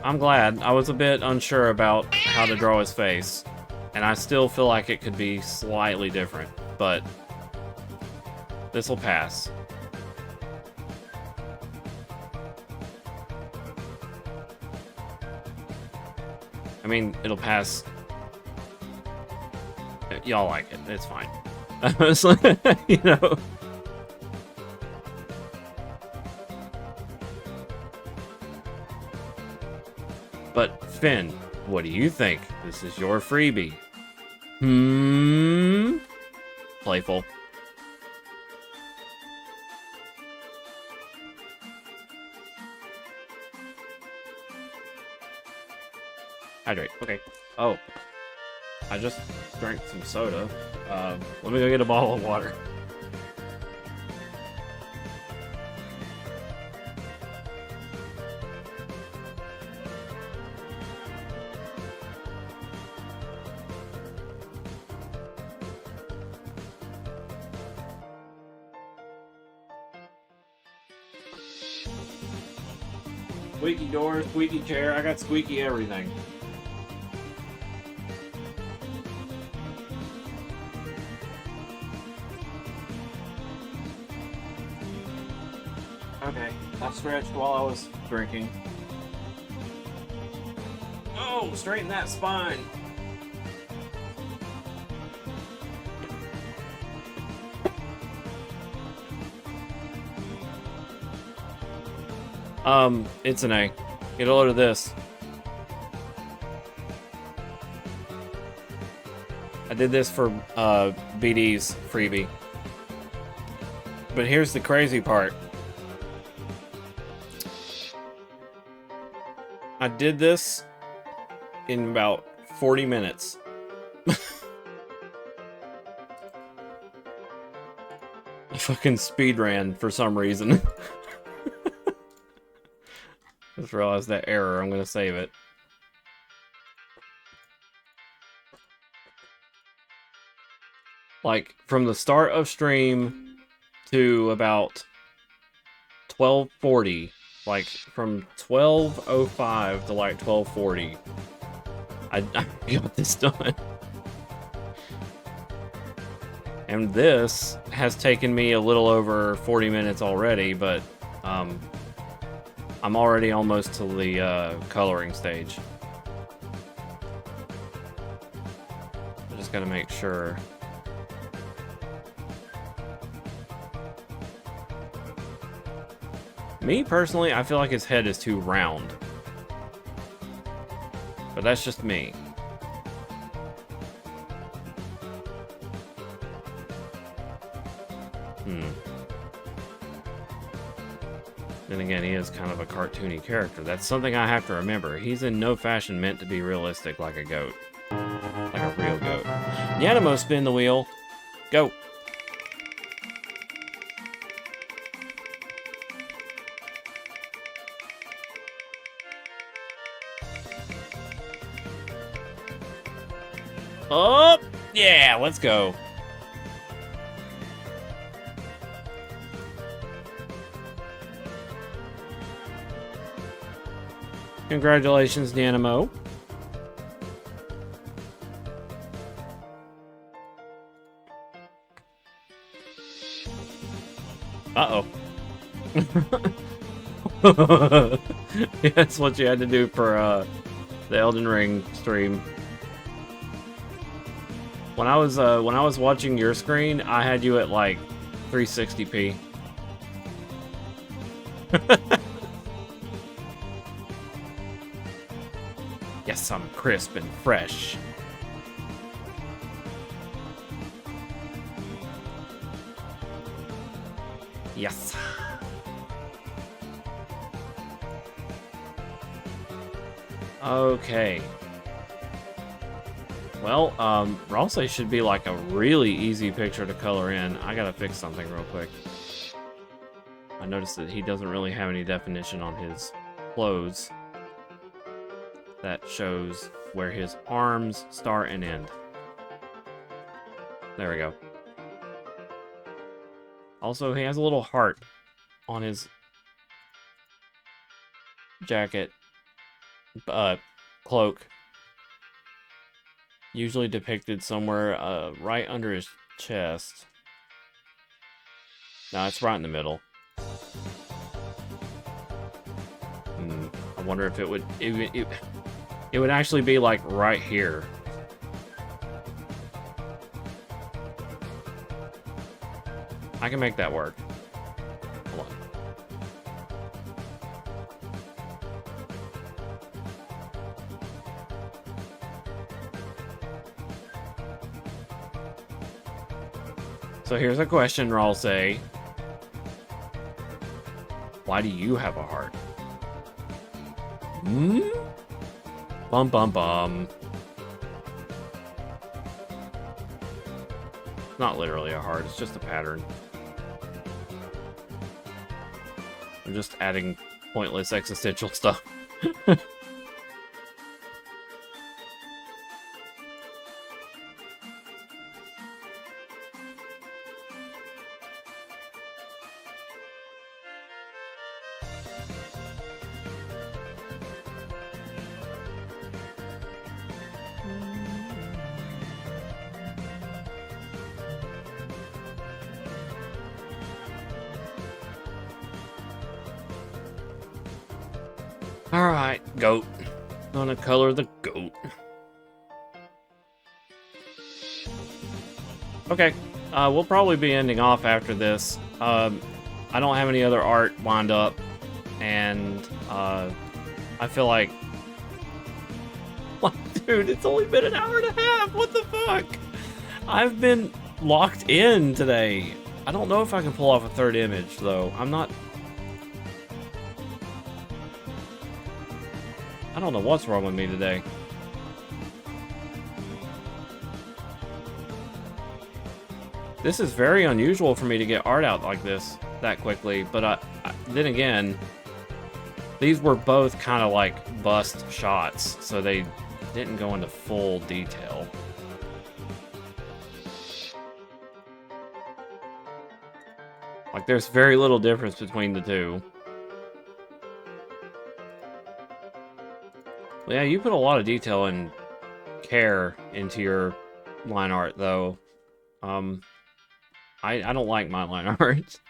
Speaker 1: I'm glad. I was a bit unsure about how to draw his face, and I still feel like it could be slightly different, but this will pass. I mean, it'll pass Y'all like it. It's fine. It's like, you know. But Finn, what do you think? This is your freebie. Playful. Hydrate. Okay. Oh. I just drank some soda. Let me go get a bottle of water. Squeaky door, squeaky chair, I got squeaky everything. Okay, I stretched while I was drinking. Oh, straighten that spine. It's an A. Get a load of this. I did this for BD's freebie. But here's the crazy part. I did this in about 40 minutes. I fucking speed ran for some reason. Just realized that error. I'm gonna save it. Like, from the start of stream to about 12:40, like, from 12:05 to, like, 12:40, I got this done. And this has taken me a little over 40 minutes already, but, I'm already almost to the, coloring stage. I just gotta make sure. Me, personally, I feel like his head is too round. But that's just me. Then again, he is kind of a cartoony character. That's something I have to remember. He's in no fashion meant to be realistic like a goat. Like a real goat. Yanimo, spin the wheel. Go. Oh, yeah, let's go. Congratulations, Yanimo. Uh-oh. Yeah, that's what you had to do for the Elden Ring stream. When I was watching your screen, I had you at like 360p. Yes, I'm crisp and fresh. Yes. Okay. Well, Ralsei should be like a really easy picture to color in. I gotta fix something real quick. I noticed that he doesn't really have any definition on his clothes. That shows where his arms start and end. There we go. Also, he has a little heart on his jacket, cloak. Usually depicted somewhere right under his chest. No, it's right in the middle. I wonder if it would... It would actually be like right here. I can make that work. Hold on. So here's a question, Ralsei. Why do you have a heart? Hmm? Bum bum bum. Not literally a heart, it's just a pattern. I'm just adding pointless existential stuff. Alright, goat. Gonna color the goat. Okay, we'll probably be ending off after this. I don't have any other art lined up, and I feel like... Dude, it's only been an hour and a half! What the fuck? I've been locked in today. I don't know if I can pull off a third image, though. I'm not... I don't know what's wrong with me today. This is very unusual for me to get art out like this that quickly, but then again, these were both kind of like bust shots, so they didn't go into full detail. Like, there's very little difference between the two. Well, yeah, you put a lot of detail and care into your line art, though. I don't like my line art.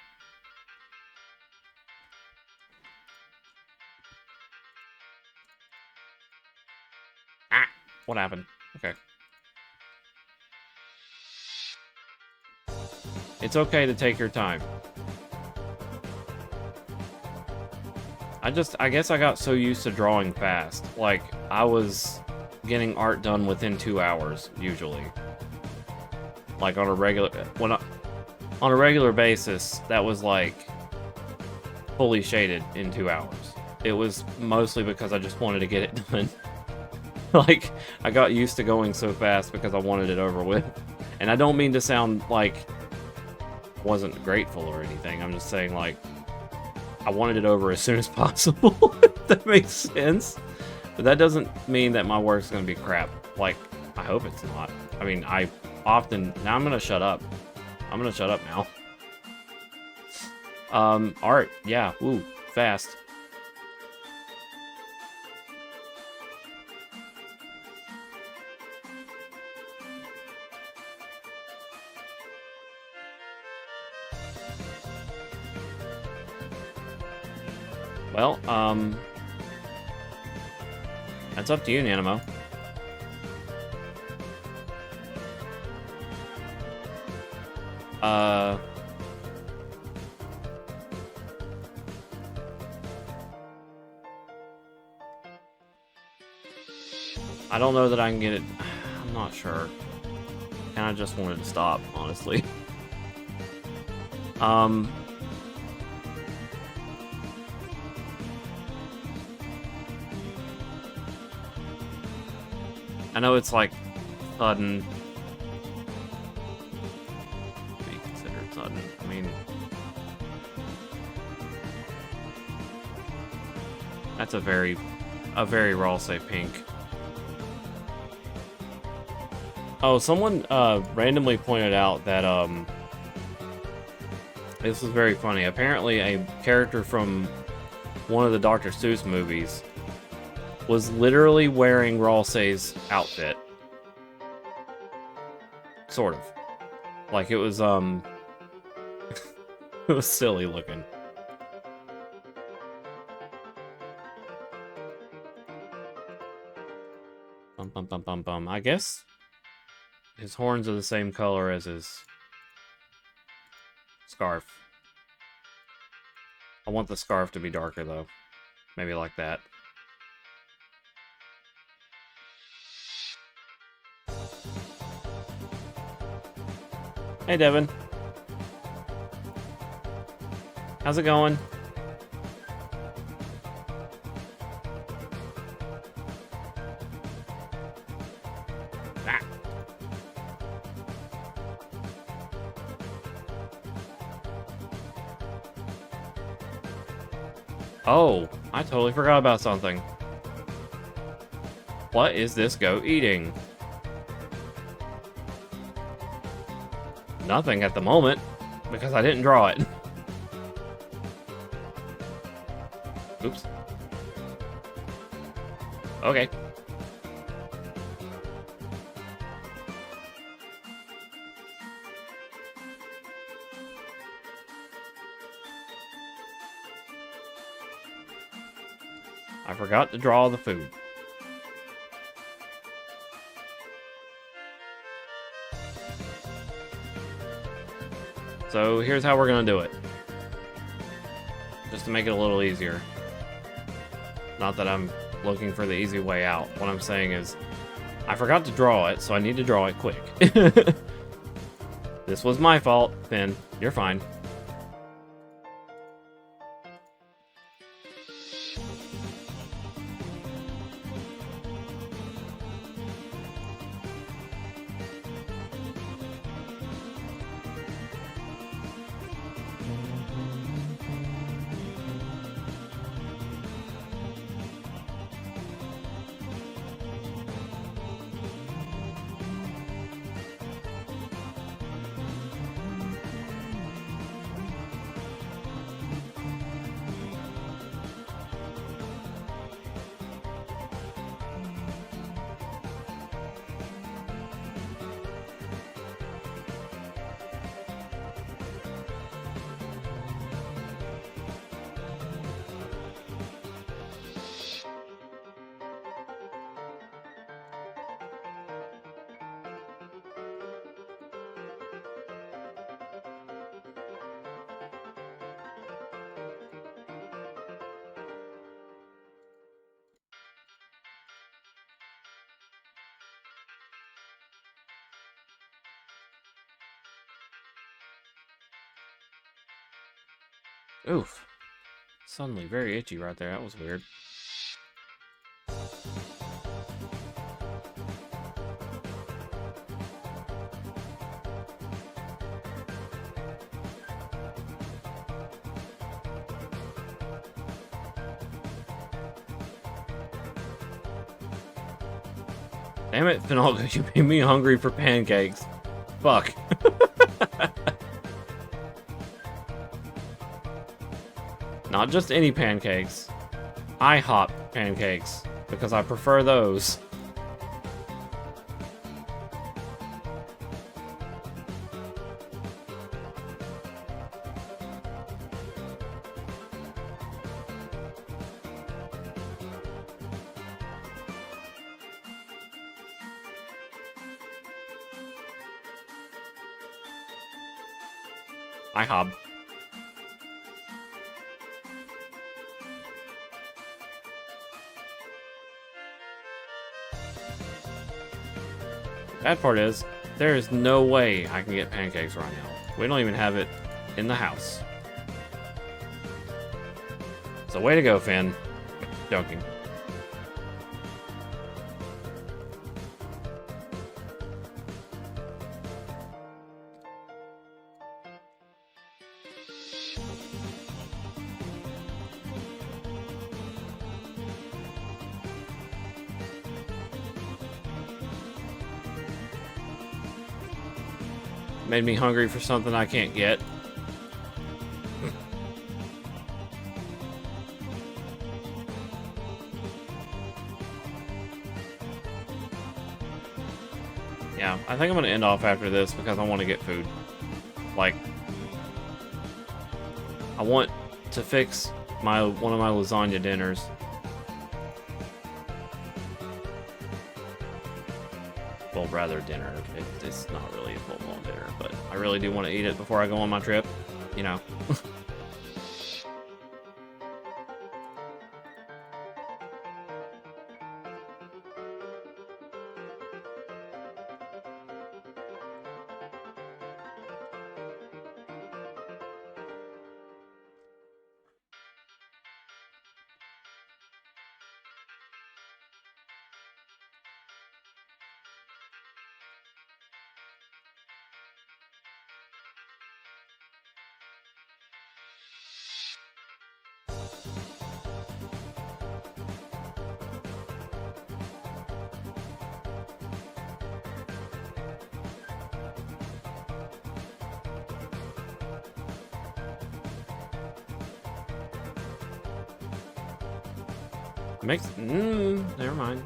Speaker 1: Ah, what happened? Okay. It's okay to take your time. I guess I got so used to drawing fast. Like, I was getting art done within 2 hours, usually. Like, on a regular basis, that was, like, fully shaded in 2 hours. It was mostly because I just wanted to get it done. Like, I got used to going so fast because I wanted it over with. And I don't mean to sound like wasn't grateful or anything. I'm just saying, like, I wanted it over as soon as possible, if that makes sense. But that doesn't mean that my work's gonna be crap. Like, I hope it's not. I mean, I often... Now I'm gonna shut up. I'm gonna shut up now. Art. Yeah, ooh, fast. Well, that's up to you, Nanimo. I don't know that I can get it. I'm not sure. And I just wanted to stop, honestly. I know it's like sudden. Be considered sudden. I mean, that's a very Ralsei pink. Oh, someone randomly pointed out that this was very funny. Apparently, a character from one of the Dr. Seuss movies was literally wearing Ralsei's outfit. Sort of. Like, it was, it was silly looking. Bum, bum, bum, bum, bum. I guess his horns are the same color as his Scarf. I want the scarf to be darker, though. Maybe like that. Hey, Devin. How's it going? Ah. Oh, I totally forgot about something. What is this goat eating? Nothing at the moment, because I didn't draw it. Oops. Okay. I forgot to draw the food. So here's how we're gonna do it. Just to make it a little easier. Not that I'm looking for the easy way out. What I'm saying is, I forgot to draw it, so I need to draw it quick. This was my fault, Finn. You're fine. Oof. Suddenly very itchy right there. That was weird. Damn it, Finalgo, you made me hungry for pancakes. Fuck. Not just any pancakes. IHOP pancakes, because I prefer those. IHOP. Bad part is, there is no way I can get pancakes right now. We don't even have it in the house. So way to go, Finn. Joking. Made me hungry for something I can't get. Yeah, I think I'm gonna end off after this because I want to get food. Like, I want to fix one of my lasagna dinners. Well, rather dinner. It's not really a full-blown dinner, but I really do want to eat it before I go on my trip. you know. Never mind.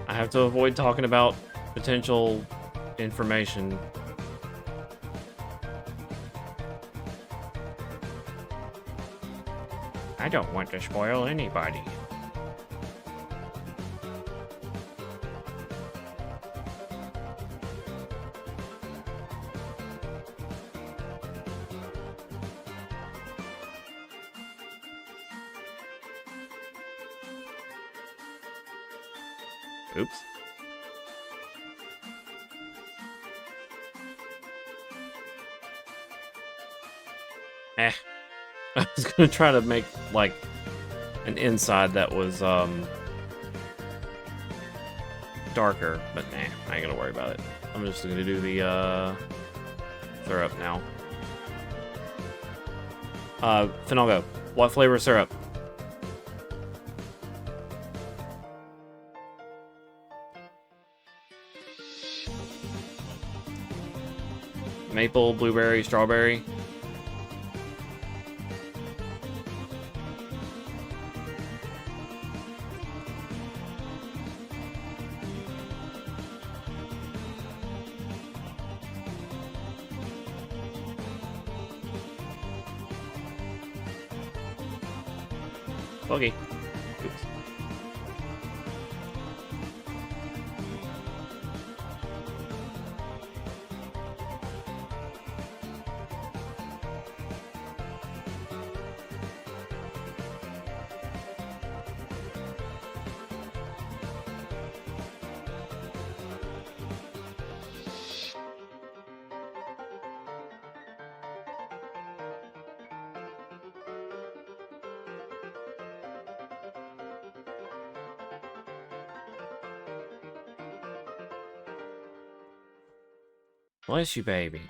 Speaker 1: I have to avoid talking about potential information. I don't want to spoil anybody. Oops. I was gonna try to make, like, an inside that was, darker, but nah, I ain't gonna worry about it. I'm just gonna do the, syrup now. Finalgo, what flavor syrup? Maple, blueberry, strawberry. Buggy. Oops. Bless you, baby.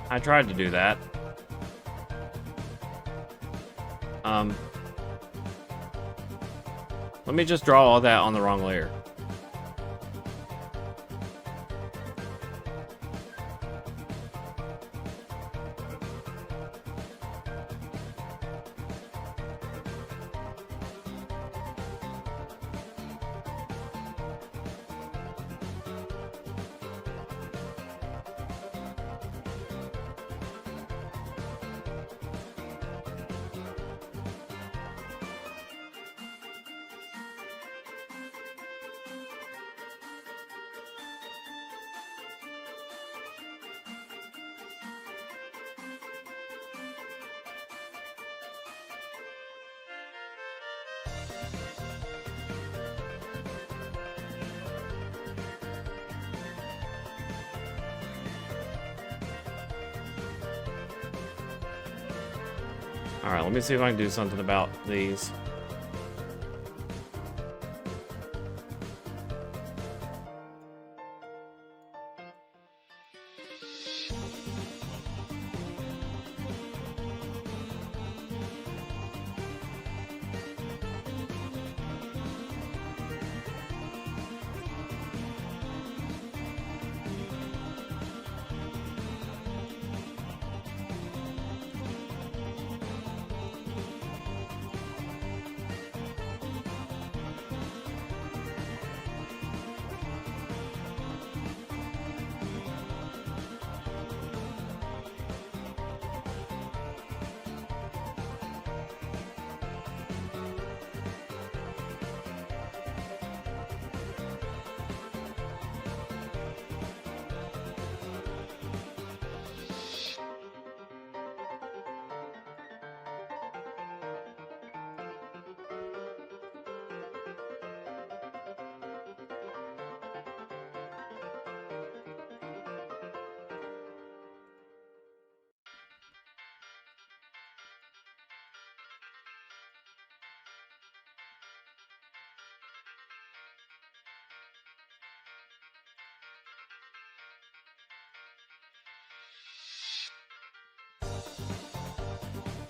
Speaker 1: I tried to do that. Let me just draw all that on the wrong layer. Alright, let me see if I can do something about these.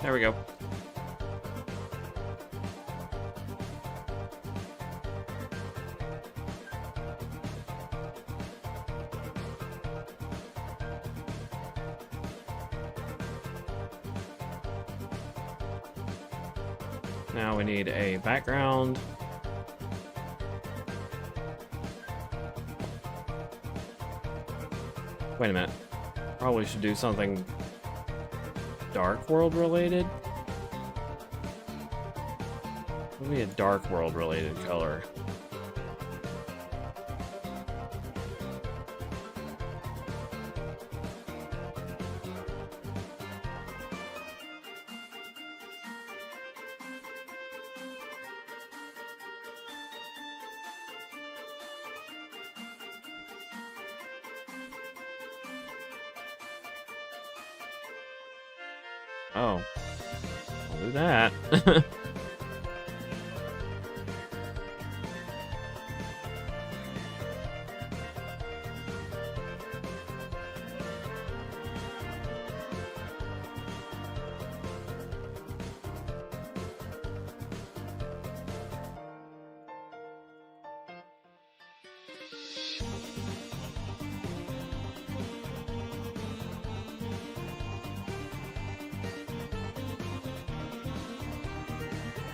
Speaker 1: There we go. Now we need a background. Wait a minute. Probably should do something Dark World related. What would be a Dark World related color? Oh, I'll do that.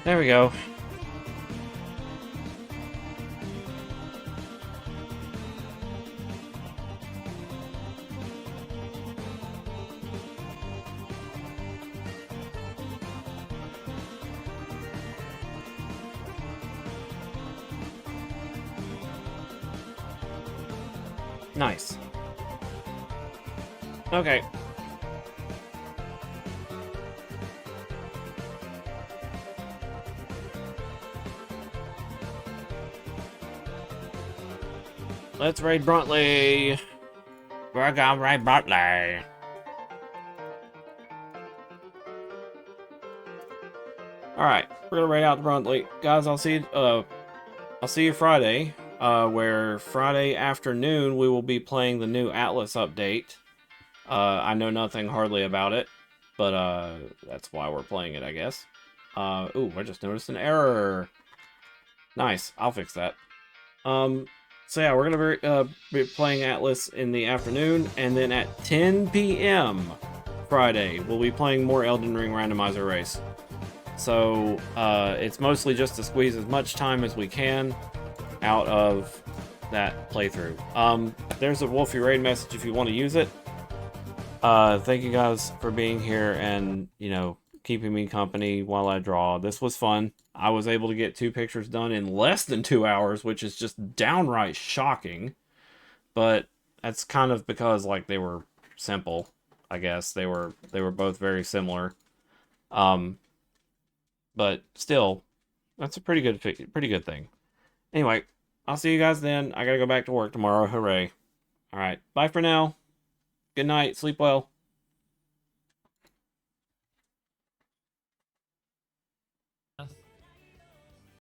Speaker 1: There we go. Nice. Okay. Let's raid Bruntley. We're gonna raid Bruntley. Alright, we're gonna raid out Bruntley. Guys, I'll see you Friday. Where Friday afternoon we will be playing the new Atlas update. I know nothing hardly about it, but that's why we're playing it, I guess. Ooh, I just noticed an error. Nice, I'll fix that. So yeah, we're gonna be playing Atlas in the afternoon, and then at 10 p.m. Friday, we'll be playing more Elden Ring Randomizer Race. So it's mostly just to squeeze as much time as we can out of that playthrough. There's a Wolfie raid message if you want to use it. Thank you guys for being here and, you know, keeping me company while I draw. This was fun. I was able to get 2 pictures done in less than 2 hours, which is just downright shocking. But that's kind of because, like, they were simple, I guess. They were both very similar. But still, that's a pretty good thing. Anyway, I'll see you guys then. I gotta go back to work tomorrow. Hooray. Alright, bye for now. Good night. Sleep well.